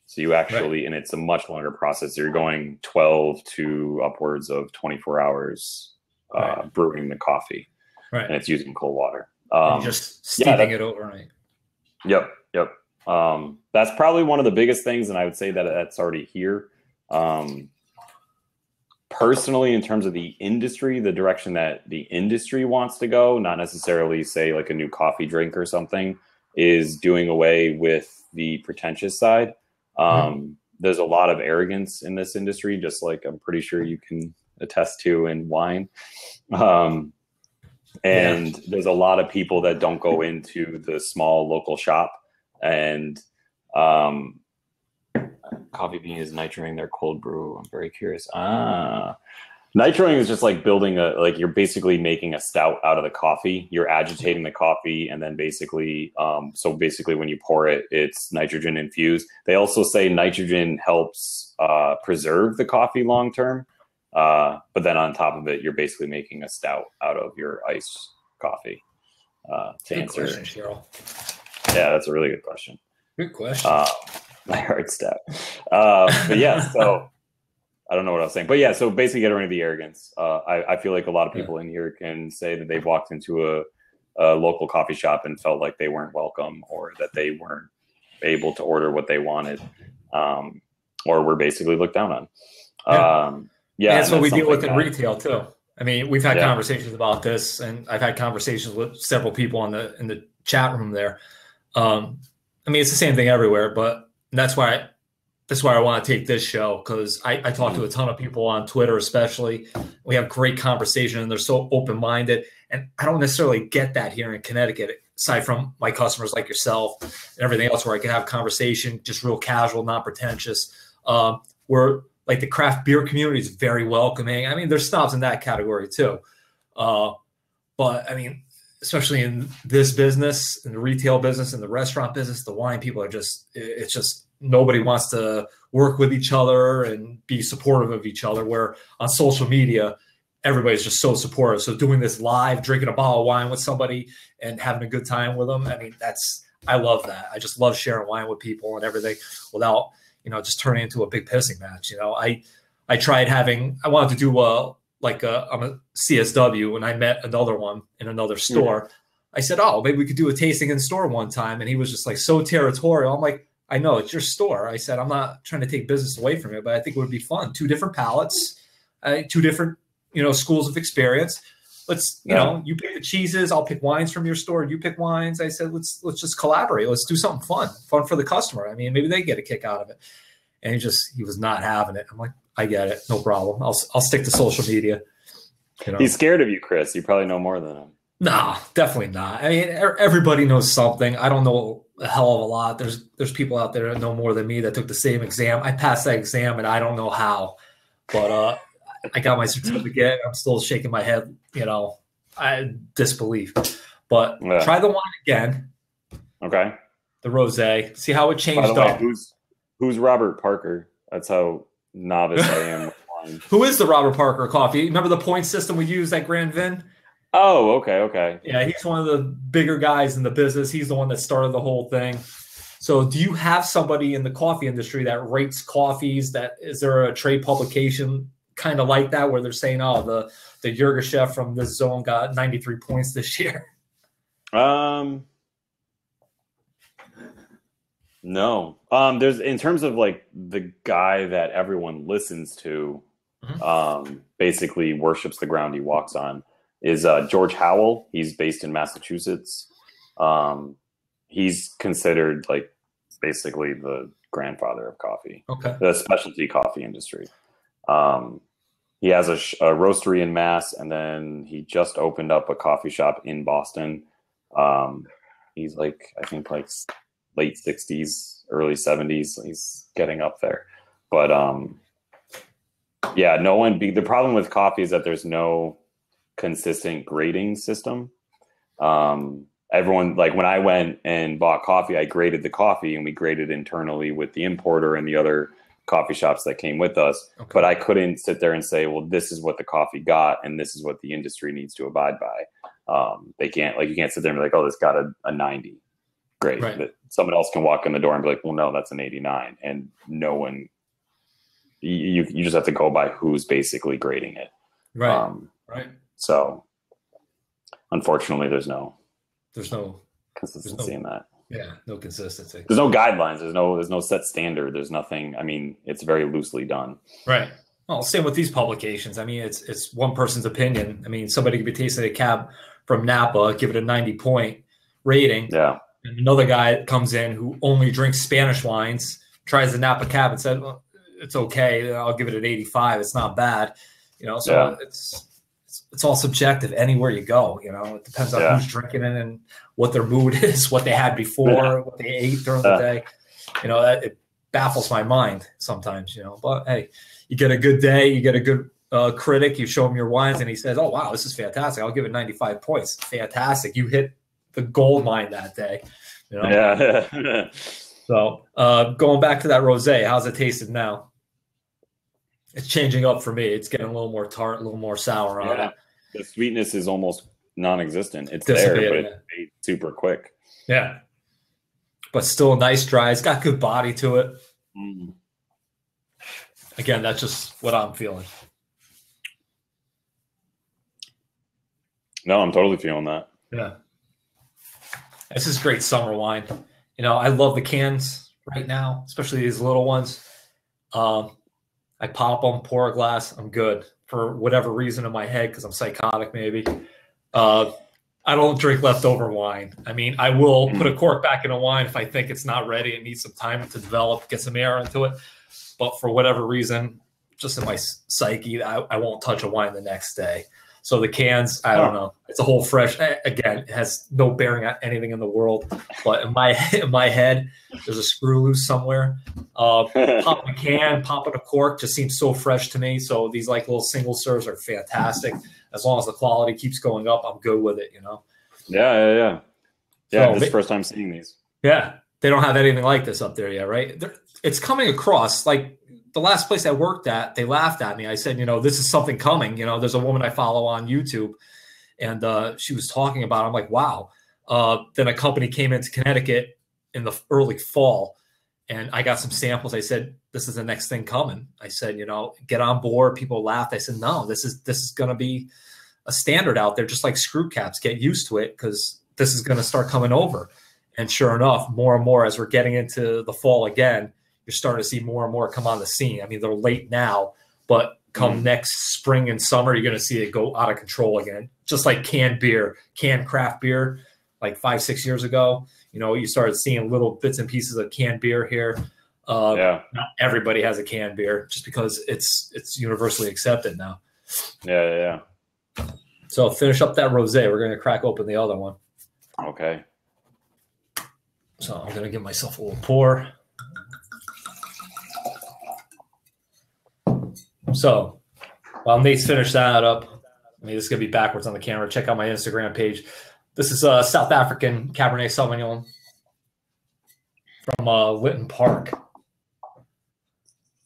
So you actually, and it's a much longer process. You're going 12 to upwards of 24 hours brewing the coffee. And it's using cold water. Just steeping it overnight. Yep. That's probably one of the biggest things, and I would say that that's already here. Personally, in terms of the industry, the direction that the industry wants to go, not necessarily say like a new coffee drink or something, is doing away with the pretentious side. There's a lot of arrogance in this industry, just like I'm pretty sure you can attest to in wine. And there's a lot of people that don't go into the small local shop and coffee bean is nitroing their cold brew. I'm very curious. Nitroing is just like building you're basically making a stout out of the coffee. You're agitating the coffee and then basically, when you pour it, it's nitrogen infused. They also say nitrogen helps preserve the coffee long term. But then on top of it, you're basically making a stout out of your iced coffee. Good question, Cheryl. Yeah, that's a really good question. Good question. My heart stout. But yeah, so I don't know what I was saying. But yeah, so basically get rid of the arrogance. I feel like a lot of people in here can say that they've walked into a local coffee shop and felt like they weren't welcome or that they weren't able to order what they wanted, or were basically looked down on. And that's what we deal with in retail too. I mean, we've had conversations about this, and I've had conversations with several people in the chat room there. I mean, it's the same thing everywhere, but that's why I want to take this show, because I talk to a ton of people on Twitter, especially. We have great conversation, and they're so open-minded. And I don't necessarily get that here in Connecticut, aside from my customers like yourself and everything else, where I can have conversation, just real casual, not pretentious. Where like the craft beer community is very welcoming. I mean, there's snobs in that category too. But I mean, especially in this business, in the retail business, in the restaurant business, the wine people are it's just nobody wants to work with each other and be supportive of each other, where on social media, everybody's just so supportive. So doing this live, drinking a bottle of wine with somebody and having a good time with them, I mean, I love that. I just love sharing wine with people and everything without, just turning into a big pissing match. I tried I wanted to do I'm a CSW, and I met another one in another store. I said, oh, maybe we could do a tasting in store one time. And he was just like so territorial. I'm like, I know it's your store. I said, I'm not trying to take business away from it, but I think it would be fun. 2 different palates, 2 different, schools of experience. Let's, you pick the cheeses, I'll pick wines from your store. You pick wines. I said, let's just collaborate. Let's do something fun for the customer. I mean, maybe they get a kick out of it. And he was not having it. I'm like, I get it. No problem. I'll stick to social media. He's scared of you, Chris. You probably know more than him. No, definitely not. I mean, everybody knows something. I don't know a hell of a lot. There's people out there that know more than me that took the same exam. I passed that exam, and I don't know how. But I got my certificate. I'm still shaking my head, disbelief. But try the wine again. Okay. The rosé. See how it changed up. Who's Robert Parker? That's how novice I am with wine. Who is the Robert Parker coffee? Remember the point system we used at Grand Vin? Oh, okay, okay. Yeah, he's one of the bigger guys in the business. He's the one that started the whole thing. So do you have somebody in the coffee industry that rates coffees? That is there a trade publication kind of like that where they're saying, oh, the Yurga from this zone got 93 points this year? No. There's in terms of like the guy that everyone listens to, basically worships the ground he walks on, is George Howell. He's based in Massachusetts. He's considered like basically the grandfather of coffee, the specialty coffee industry. He has a roastery in Mass, and then he just opened up a coffee shop in Boston. He's like, I think like late 60s, early 70s. He's getting up there. But yeah, the problem with coffee is that there's no consistent grading system. Everyone, like when I went and bought coffee, I graded the coffee and we graded internally with the importer and the other coffee shops that came with us. But I couldn't sit there and say, well, this is what the coffee got and this is what the industry needs to abide by. They can't, like, you can't sit there and be like, oh, this got a 90. Great. Right. But someone else can walk in the door and be like, well, no, that's an 89. And no one, you just have to go by who's basically grading it. Right. Right. So unfortunately, there's no consistency in that. Yeah, no consistency. There's no guidelines. There's no set standard. There's nothing. I mean, it's very loosely done. Right. Well, same with these publications. I mean, it's one person's opinion. I mean, somebody could be tasting a cab from Napa, give it a 90-point rating. Yeah. And another guy comes in who only drinks Spanish wines, tries the Napa cab and said, well, it's okay. I'll give it an 85. It's not bad. You know, so it's all subjective anywhere you go. You know, it depends on who's drinking it and what their mood is, what they had before, what they ate during the day. You know, it baffles my mind sometimes, you know, but hey, you get a good day, you get a good critic, you show him your wines and he says, oh, wow, this is fantastic. I'll give it 95 points. Fantastic. You hit the gold mine that day. You know? Yeah. So going back to that rosé, how's it tasted now? It's changing up for me. It's getting a little more tart, a little more sour on it. The sweetness is almost non-existent. It's there, but it's made super quick. Yeah. But still nice dry. It's got good body to it. Again, that's just what I'm feeling. No, I'm totally feeling that. Yeah. This is great summer wine. You know, I love the cans right now, especially these little ones. I pop them, pour a glass, I'm good. For whatever reason in my head, because I'm psychotic maybe. I don't drink leftover wine. I mean, I will put a cork back in a wine if I think it's not ready. It needs some time to develop, get some air into it. But for whatever reason, just in my psyche, I won't touch a wine the next day. So the cans, I don't know. It's a whole fresh. Again, it has no bearing on anything in the world. But in my head, there's a screw loose somewhere. Popping a can, popping a cork just seems so fresh to me. So these like little single serves are fantastic. As long as the quality keeps going up, I'm good with it. You know. Yeah. So, this is the first time seeing these. Yeah, they don't have anything like this up there yet, right? It's coming across like. The last place I worked at, they laughed at me. I said, you know, this is something coming. You know, there's a woman I follow on YouTube, and she was talking about it. I'm like, wow. Then a company came into Connecticut in the early fall, and I got some samples. I said, this is the next thing coming. I said, you know, get on board. People laughed. I said, no, this is going to be a standard out there, just like screw caps. Get used to it because this is going to start coming over. And sure enough, more and more as we're getting into the fall again, you're starting to see more and more come on the scene. I mean, they're late now, but come next spring and summer, you're going to see it go out of control again. Just like canned beer, canned craft beer, like 5-6 years ago, you know, you started seeing little bits and pieces of canned beer here. Not everybody has a canned beer just because it's universally accepted now. Yeah. So finish up that rosé. We're going to crack open the other one. Okay. So I'm going to give myself a little pour. So while Nate's finished that up, I mean, this is going to be backwards on the camera. Check out my Instagram page. This is a South African Cabernet Sauvignon from Lytton Park.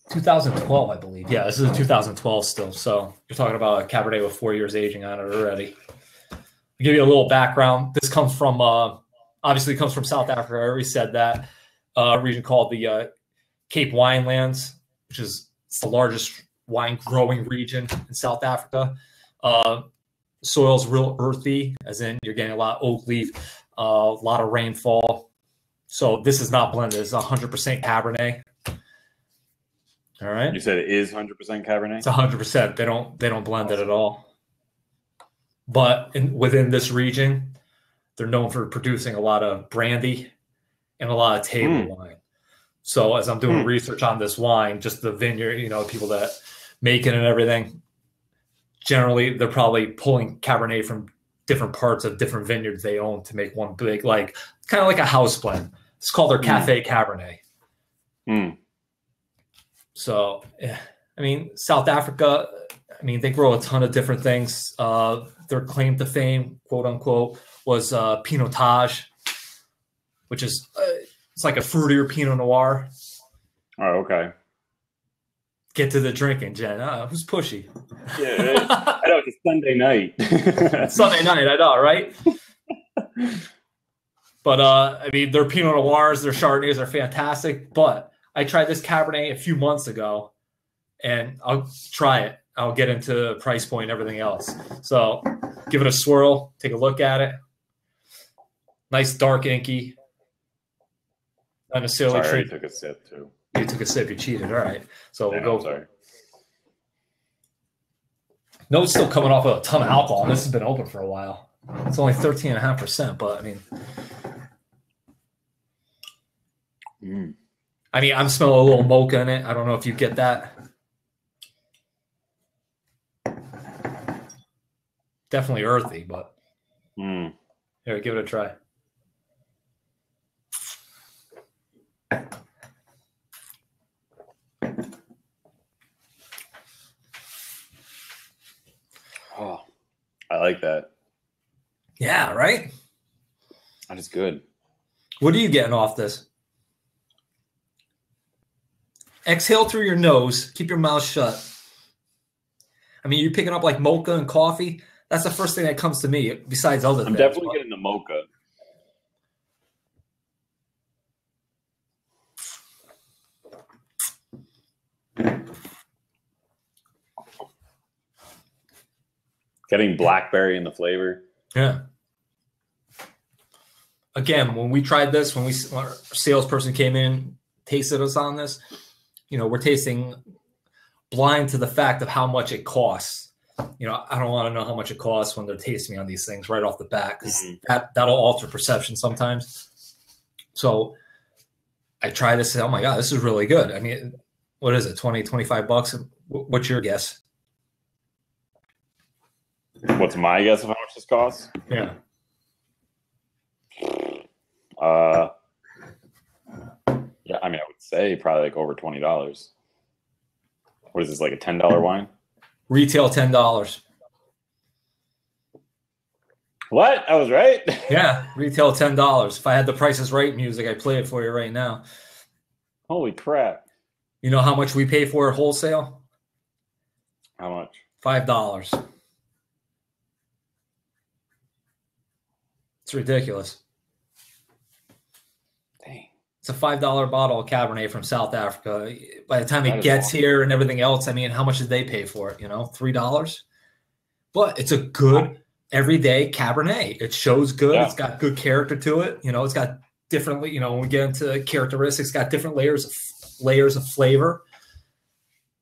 2012, I believe. Yeah, this is a 2012 still. So you're talking about a Cabernet with 4 years aging on it already. give you a little background. This comes from, obviously comes from South Africa. I already said that. A region called the Cape Winelands, which is the largest wine growing region in South Africa. Soil's real earthy, as in you're getting a lot of oak leaf, a lot of rainfall. So this is not blended. It's 100% Cabernet. All right. You said it is 100% Cabernet? It's 100%. They don't blend it at all. But within this region, they're known for producing a lot of brandy and a lot of table wine. So as I'm doing research on this wine, just the vineyard, you know, people that make it and everything, generally they're probably pulling Cabernet from different parts of different vineyards they own to make one big, like kind of like a house blend. It's called their Cafe Cabernet. So, I mean, South Africa, I mean, they grow a ton of different things. Their claim to fame, quote unquote, was Pinotage, which is it's like a fruitier Pinot Noir. Oh, okay. Get to the drinking, Jen. Who's pushy? Yeah, I know, it's a Sunday night. It's Sunday night, I know, right? But, I mean, their Pinot Noirs, their Chardonnays are fantastic. But I tried this Cabernet a few months ago, and I'll try it. I'll get into price point and everything else. So give it a swirl. Take a look at it. Nice dark inky. Not necessarily. Sorry, I took a sip too. You took a sip. You cheated. All right. So we'll go. Sorry. No, it's still coming off a ton of alcohol. This has been open for a while. It's only 13.5%, but I mean, I'm smelling a little mocha in it. I don't know if you get that. Definitely earthy, but here, give it a try. Oh, I like that. Yeah, right? That is good. What are you getting off this? Exhale through your nose. Keep your mouth shut. I mean, you're picking up like mocha and coffee. That's the first thing that comes to me, besides other things. I'm definitely getting the mocha. Getting blackberry in the flavor. Yeah. Again, when we tried this, when our salesperson came in, tasted us on this, you know, we're tasting blind to the fact of how much it costs. You know, I don't want to know how much it costs when they're tasting on these things right off the bat, because that'll alter perception sometimes. So I try this and say, oh my God, this is really good. I mean, what is it, 20, 25 bucks? What's your guess? What's my guess of how much this costs? Yeah. Yeah, I mean, I would say probably like over $20. What is this, like a $10 wine? Retail $10. What? I was right? Yeah, retail $10. If I had the Price is Right music, I'd play it for you right now. Holy crap. You know how much we pay for it wholesale? How much? $5. It's ridiculous. Dang. It's a $5 bottle of Cabernet from South Africa. By the time it gets here and everything else, I mean, how much did they pay for it? You know, $3? But it's a good everyday Cabernet. It shows good. Yeah. It's got good character to it. You know, it's got differently, you know, when we get into characteristics, it's got different layers of flavor.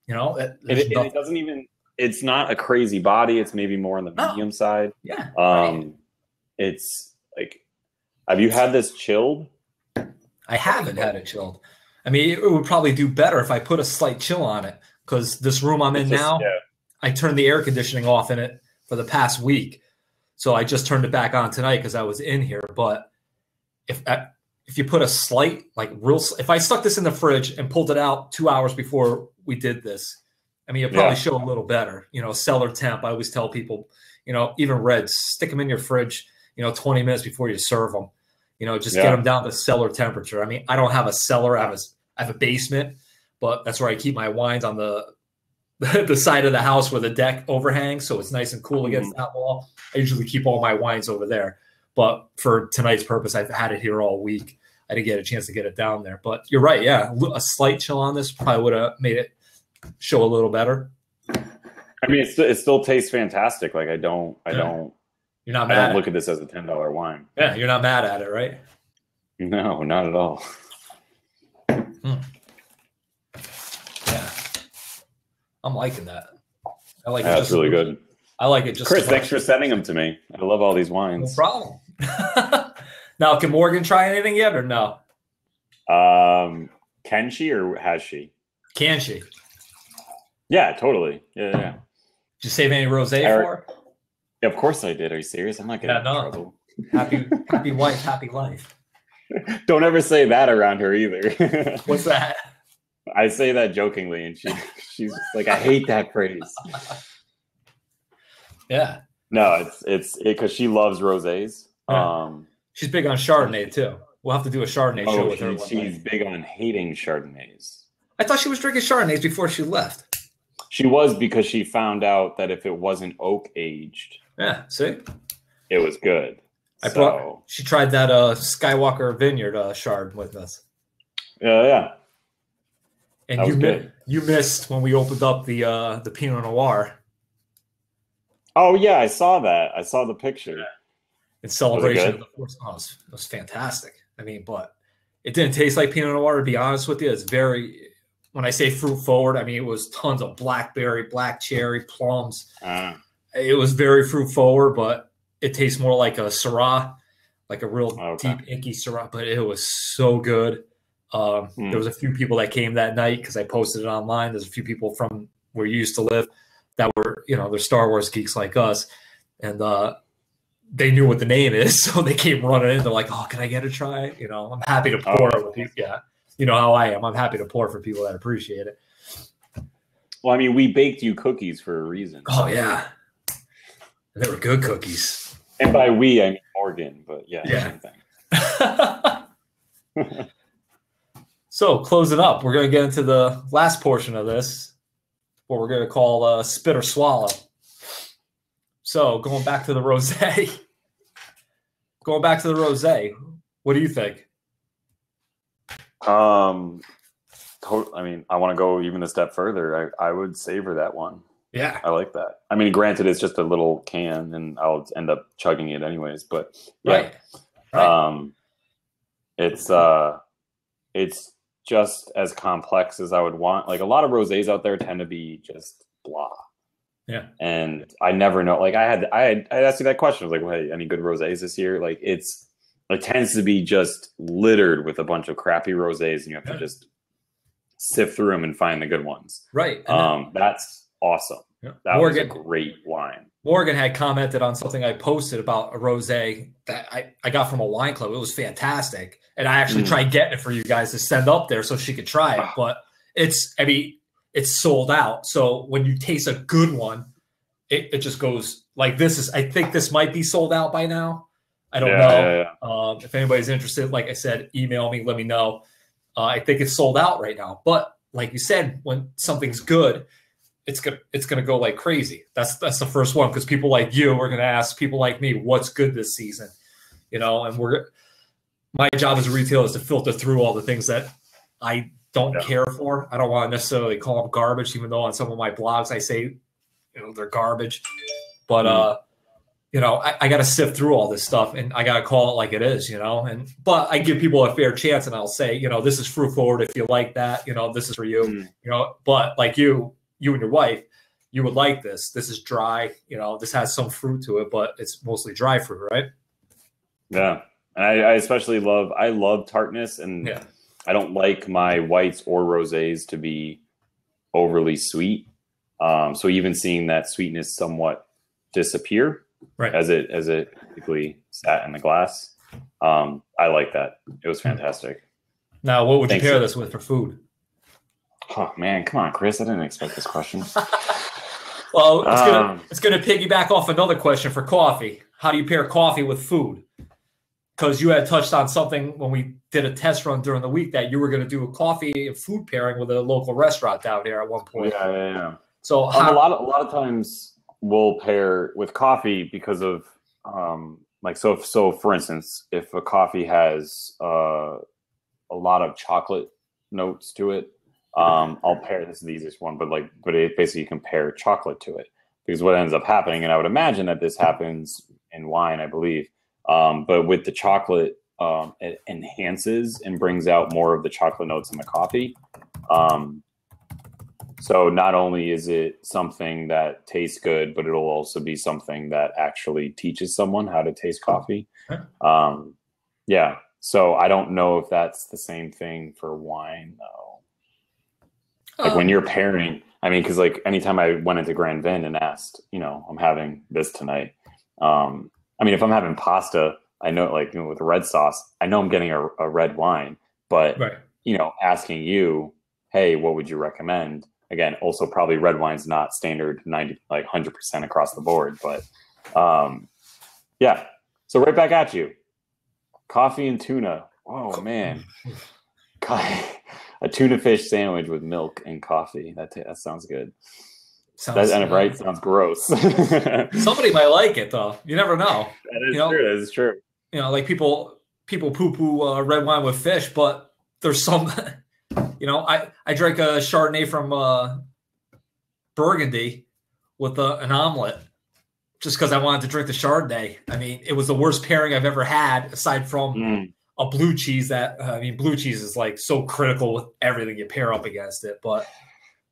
You know, it doesn't even, it's not a crazy body. It's maybe more on the medium side. Yeah. Right. It's like, have you had this chilled? I haven't had it chilled. I mean, it would probably do better if I put a slight chill on it, because this room I'm in now, I turned the air conditioning off in it for the past week. So I just turned it back on tonight because I was in here. But if you put a slight, like if I stuck this in the fridge and pulled it out 2 hours before we did this, I mean, it'd probably show a little better. You know, cellar temp. I always tell people, you know, even reds, stick them in your fridge, you know, 20 minutes before you serve them. You know, just get them down to cellar temperature. I mean, I don't have a cellar. I have a basement, but that's where I keep my wines on the the side of the house where the deck overhangs, so it's nice and cool against that wall. I usually keep all my wines over there, but for tonight's purpose, I've had it here all week. I didn't get a chance to get it down there, but you're right. Yeah, a slight chill on this probably would have made it show a little better. I mean, it still tastes fantastic. Like I don't. You're not mad. I don't look at this as a $10 wine. Yeah, you're not mad at it, right? No, not at all. Yeah, I'm liking that. I like it. That's really good. I like it. Just Chris, thanks for sending them to me. I love all these wines. No problem. Now, can Morgan try anything yet or no? Can she or has she? Can she? Yeah, totally. Yeah. Did you save any rosé for her? Yeah, of course I did. Are you serious? I'm not getting in trouble. Happy wife, happy life. Don't ever say that around her either. What's that? I say that jokingly, and she's just like, I hate that phrase. Yeah. No, it's because she loves rosés. Yeah. She's big on Chardonnay too. We'll have to do a Chardonnay show with her. She's big on hating Chardonnays. I thought she was drinking Chardonnays before she left. She was, because she found out that if it wasn't oak aged, see, it was good. She tried that Skywalker Vineyard Chard with us. Yeah. And you missed when we opened up the Pinot Noir. Oh yeah, I saw that. I saw the picture. In celebration of the Force. Oh, it was fantastic. I mean, but it didn't taste like Pinot Noir, to be honest with you. It's very, when I say fruit forward, I mean, it was tons of blackberry, black cherry, plums. It was very fruit forward, but it tastes more like a Syrah, like a real deep, inky Syrah, but it was so good. There was a few people that came that night because I posted it online. There's a few people from where you used to live that were, they're Star Wars geeks like us. And they knew what the name is, so they came running in. They're like, "Oh, can I get a try?" I'm happy to pour. Yeah, you know how I am. I'm happy to pour for people that appreciate it. Well, I mean, we baked you cookies for a reason. Oh yeah, and they were good cookies. And by we, I mean Morgan. But yeah. Same thing. So closing up, we're going to get into the last portion of this, what we're going to call spit or swallow. So going back to the rosé, what do you think? I mean, I want to go even a step further. I would savor that one. Yeah, I like that. I mean, granted, it's just a little can, and I'll end up chugging it anyways. But yeah, right. It's just as complex as I would want. Like a lot of rosés out there tend to be just blah. Yeah. And I never know. Like I asked you that question. I was like, well, hey, any good rosés this year? Like it tends to be just littered with a bunch of crappy rosés, and you have to just sift through them and find the good ones. Right. That's awesome. Yeah. That was a great wine. Morgan had commented on something I posted about a rosé that I got from a wine club. It was fantastic. And I actually tried getting it for you guys to send up there so she could try it. But it's sold out. So when you taste a good one, it just goes like this. I think this might be sold out by now. I don't know. Yeah. If anybody's interested, like I said, email me, let me know. I think it's sold out right now. But like you said, when something's good, it's gonna go like crazy. That's the first one, because people like you are gonna ask people like me, what's good this season? And my job as a retailer is to filter through all the things that I don't care for. I don't want to necessarily call them garbage, even though on some of my blogs I say, they're garbage. But I got to sift through all this stuff, and I got to call it like it is, but I give people a fair chance, and I'll say, this is fruit forward. If you like that, this is for you, but like you and your wife, you would like this. This is dry, this has some fruit to it, but it's mostly dry fruit, right? Yeah. And I especially love tartness, and I don't like my whites or rosés to be overly sweet. So even seeing that sweetness somewhat disappear, right, as it basically sat in the glass, I like that. It was fantastic. Now, what would you pair this with for food? Oh man, come on, Chris! I didn't expect this question. Well, it's gonna piggyback off another question for coffee. How do you pair coffee with food? Because you had touched on something when we did a test run during the week that you were going to do a coffee and food pairing with a local restaurant down here at one point. Yeah. So a lot of times we'll pair with coffee because of so for instance, if a coffee has a lot of chocolate notes to it, I'll pair, this is the easiest one, but it basically you can pair chocolate to it, because what ends up happening, and I would imagine that this happens in wine, I believe, but with the chocolate, it enhances and brings out more of the chocolate notes in the coffee. So not only is it something that tastes good, but it'll also be something that actually teaches someone how to taste coffee. Yeah. So I don't know if that's the same thing for wine, though. Like when you're pairing, I mean, because like anytime I went into Grand Vin and asked, I'm having this tonight. I mean, if I'm having pasta, I know, with a red sauce, I know I'm getting a red wine. But asking you, hey, what would you recommend? Again, also probably red wine's not standard 100% across the board, but yeah. So right back at you. Coffee and tuna. Oh man. A tuna fish sandwich with milk and coffee. That sounds good. Sounds gross. Somebody might like it though. You never know. That is true. Like people poo-poo red wine with fish, but there's some I drank a Chardonnay from Burgundy with an omelet just because I wanted to drink the Chardonnay. I mean, it was the worst pairing I've ever had, aside from a blue cheese. Blue cheese is like so critical with everything you pair up against it. But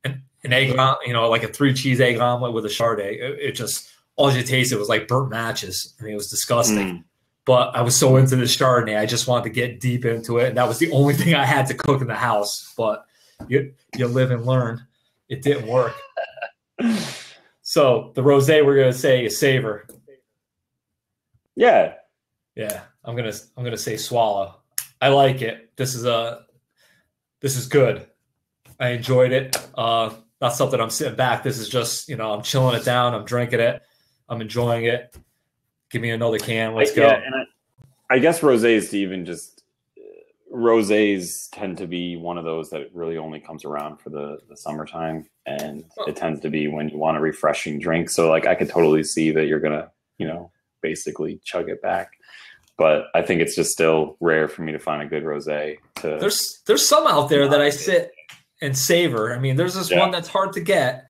an egg, like a 3-cheese egg omelet with a Chardonnay, it just, all you tasted was like burnt matches. I mean, it was disgusting. But I was so into this Chardonnay, I just wanted to get deep into it. And that was the only thing I had to cook in the house. But you live and learn. It didn't work. So the rosé, we're gonna say is savor. Yeah. Yeah. I'm gonna say swallow. I like it. This is good. I enjoyed it. Not something I'm sitting back. This is just, I'm chilling it down. I'm drinking it. I'm enjoying it. Give me another can. Let's go. And I guess rosés tend to be one of those that really only comes around for the summertime, and it tends to be when you want a refreshing drink. So I could totally see that you're gonna, basically chug it back. But I think it's just still rare for me to find a good rosé. There's some out there that I sit and savor. I mean, there's this one that's hard to get,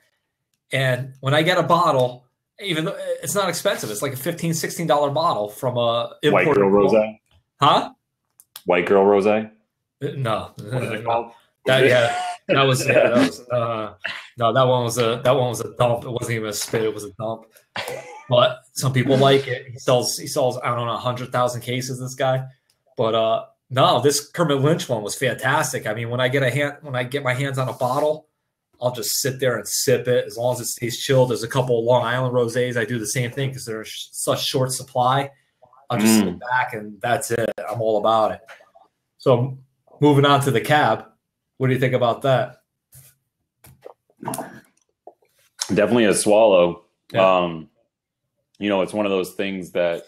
and when I get a bottle, even though it's not expensive, it's like a $15, $16 bottle from a White Girl Rosé. Huh? White Girl Rosé? No. What is it called? That one was a dump. It wasn't even a spit, it was a dump. But some people like it. He sells I don't know 100,000 cases, this guy. But no, this Kermit Lynch one was fantastic. I mean, when I get my hands on a bottle, I'll just sit there and sip it as long as it stays chilled. There's a couple of Long Island rosés. I do the same thing because they're such short supply. I'll just sit back and that's it. I'm all about it. So moving on to the cab, what do you think about that? Definitely a swallow. Yeah. It's one of those things that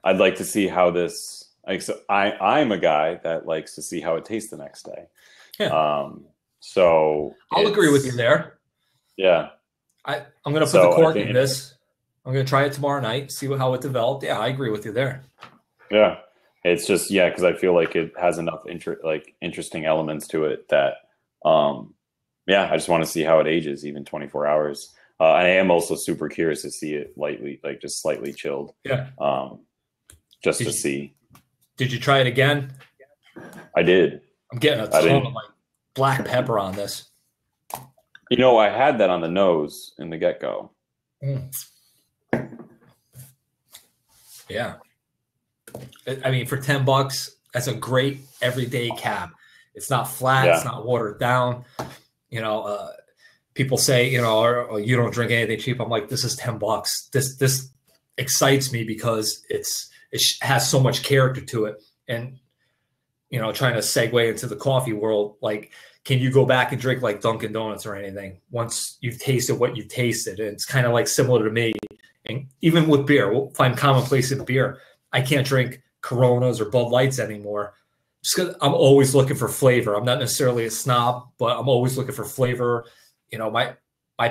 I'd like to see how this. I'm a guy that likes to see how it tastes the next day. Yeah. So I'll agree with you there. Yeah. I'm going to put the cork in this. I'm going to try it tomorrow night, see how it developed. Yeah, I agree with you there. Yeah. It's just, because I feel like it has enough interesting elements to it that, I just want to see how it ages, even 24 hours. And I am also super curious to see it just slightly chilled. Yeah. Just to see. Did you try it again? I did. I'm getting a ton of black pepper on this. I had that on the nose in the get-go. Yeah. I mean, for $10, that's a great everyday cab. It's not flat. Yeah. It's not watered down. People say, or you don't drink anything cheap. I'm like, this is $10. This excites me because it has so much character to it. And, trying to segue into the coffee world, can you go back and drink like Dunkin' Donuts or anything once you've tasted what you tasted? And it's kind of similar to me. And even with beer, we'll find commonplace in beer. I can't drink Coronas or Bud Lights anymore just 'cause I'm always looking for flavor. I'm not necessarily a snob, but I'm always looking for flavor. You know, my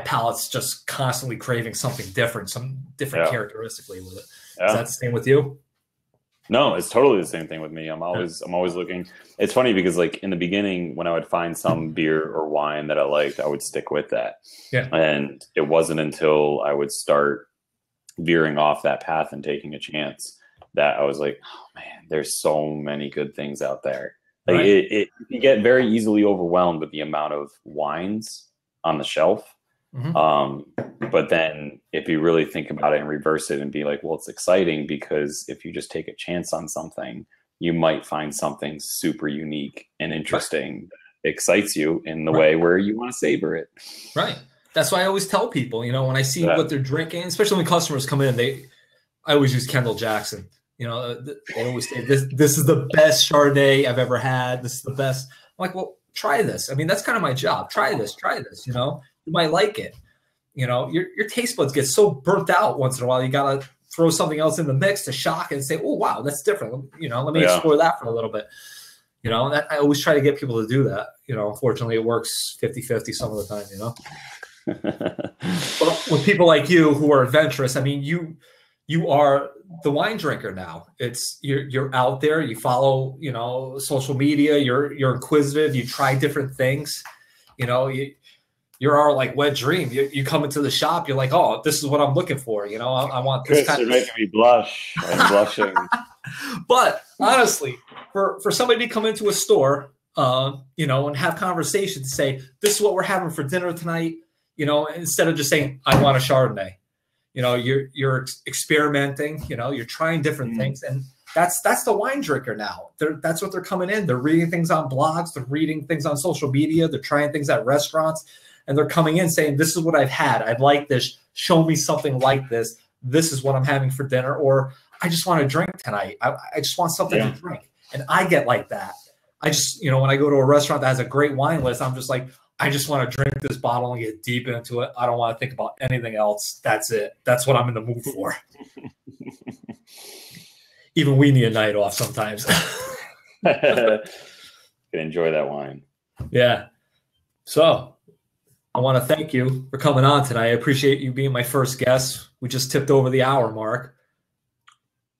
palate's just constantly craving something different, some different characteristically with it. Yeah. Is that the same with you? No, it's totally the same thing with me. I'm always looking. It's funny because like in the beginning, when I would find some beer or wine that I liked, I would stick with that. Yeah. And it wasn't until I would start veering off that path and taking a chance that I was like, oh man, there's so many good things out there. Like right. You get very easily overwhelmed with the amount of wines on the shelf. Mm-hmm. But then if you really think about it and reverse it and be like, well, it's exciting because if you just take a chance on something, you might find something super unique and interesting that excites you in the way where you want to savor it. Right. That's why I always tell people, you know, when I see what they're drinking, especially when customers come in, I always use Kendall Jackson. You know, they always say this is the best Chardonnay I've ever had. This is the best. I'm like, well, try this. I mean, that's kind of my job. Try this, you know, you might like it. You know, your taste buds get so burnt out once in a while. You got to throw something else in the mix to shock it and say, oh, wow, that's different. You know, let me explore that for a little bit. You know, and I always try to get people to do that. You know, unfortunately, it works 50-50 some of the time, you know. But with people like you who are adventurous, I mean, you are the wine drinker now. It's you're out there, you follow, you know, social media, you're inquisitive, you try different things. You know, you're our like wet dream. You come into the shop, you're like, oh, this is what I'm looking for. You know, I want this kind of. You're making me blush. I'm blushing. But honestly, for somebody to come into a store, you know, and have conversations, say, this is what we're having for dinner tonight. You know, instead of just saying, I want a Chardonnay. You know, you're experimenting. You know, you're trying different things, and that's the wine drinker now. That's what they're coming in. They're reading things on blogs. They're reading things on social media. They're trying things at restaurants. And they're coming in saying, this is what I've had. I'd like this. Show me something like this. This is what I'm having for dinner. Or I just want to drink tonight. I just want something to drink. And I get like that. I just, you know, when I go to a restaurant that has a great wine list, I'm just like, I just want to drink this bottle and get deep into it. I don't want to think about anything else. That's it. That's what I'm in the mood for. Even we need a night off sometimes. Can enjoy that wine. Yeah. So I want to thank you for coming on tonight. I appreciate you being my first guest. We just tipped over the hour mark.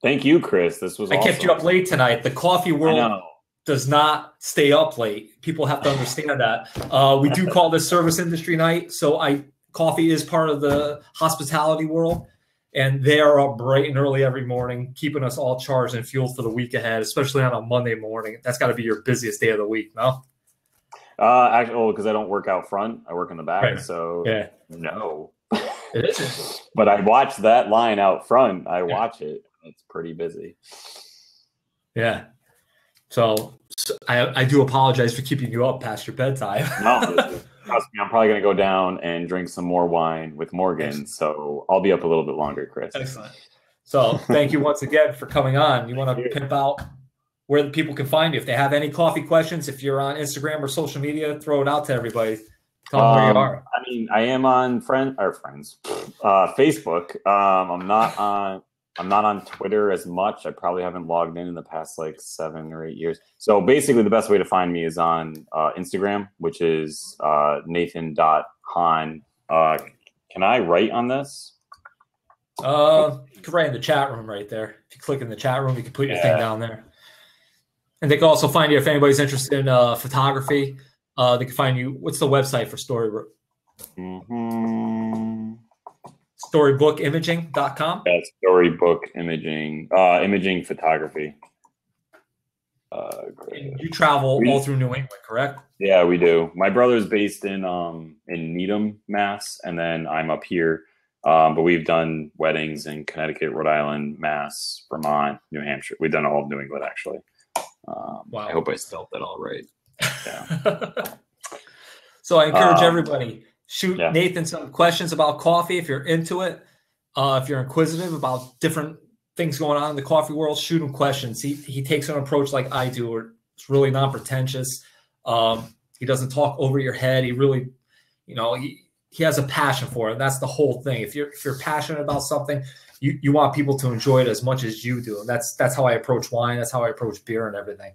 Thank you, Chris. This was awesome. I kept you up late tonight. The coffee world does not stay up late. People have to understand that. We do call this service industry night. So coffee is part of the hospitality world. And they are up bright and early every morning, keeping us all charged and fueled for the week ahead, especially on a Monday morning. That's got to be your busiest day of the week, no? Actually, because I don't work out front, I work in the back, so no. It isn't. But I watch that line out front. I watch it. It's pretty busy. Yeah. So I do apologize for keeping you up past your bedtime. No, trust me, I'm probably going to go down and drink some more wine with Morgan. Excellent. So I'll be up a little bit longer, Chris. Excellent. So thank you once again for coming on. You want to pimp out where the people can find you. If they have any coffee questions, if you're on Instagram or social media, throw it out to everybody. Tell them where you are. I mean, I am on Facebook. I'm not on Twitter as much. I probably haven't logged in the past like 7 or 8 years. So basically the best way to find me is on Instagram, which is Nathan.Hann. Can I write on this? You can write in the chat room right there. If you click in the chat room, you can put your thing down there. And they can also find you if anybody's interested in photography. They can find you. What's the website for Storybook? Storybookimaging.com? That's Storybook Imaging, imaging photography. And you travel all through New England, correct? Yeah, we do. My brother's based in Needham, Mass, and then I'm up here. But we've done weddings in Connecticut, Rhode Island, Mass, Vermont, New Hampshire. We've done all of New England, actually. Wow. I hope I spelled that all right. Yeah. So I encourage everybody, shoot Nathan some questions about coffee if you're into it. If you're inquisitive about different things going on in the coffee world, shoot him questions. He takes an approach like I do, where it's really non-pretentious. He doesn't talk over your head. He really, you know, he has a passion for it. And that's the whole thing. If you're passionate about something, you want people to enjoy it as much as you do. And that's how I approach wine. That's how I approach beer and everything.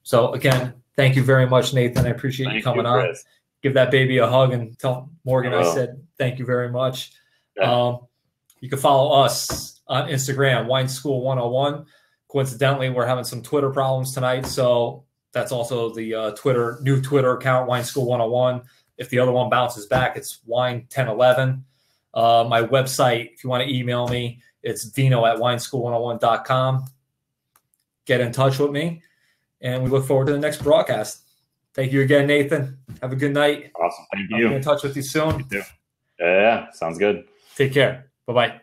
So again, thank you very much, Nathan. I appreciate you coming on. Chris. Give that baby a hug and tell Morgan I said thank you very much. Yeah. You can follow us on Instagram, Wine School 101. Coincidentally, we're having some Twitter problems tonight, so that's also the new Twitter account, Wine School 101. If the other one bounces back, it's Wine1011. My website, if you want to email me, it's vino@wineschool101.com. Get in touch with me, and we look forward to the next broadcast. Thank you again, Nathan. Have a good night. Awesome. Thank you. I'll be in touch with you soon. You too. Yeah, sounds good. Take care. Bye-bye.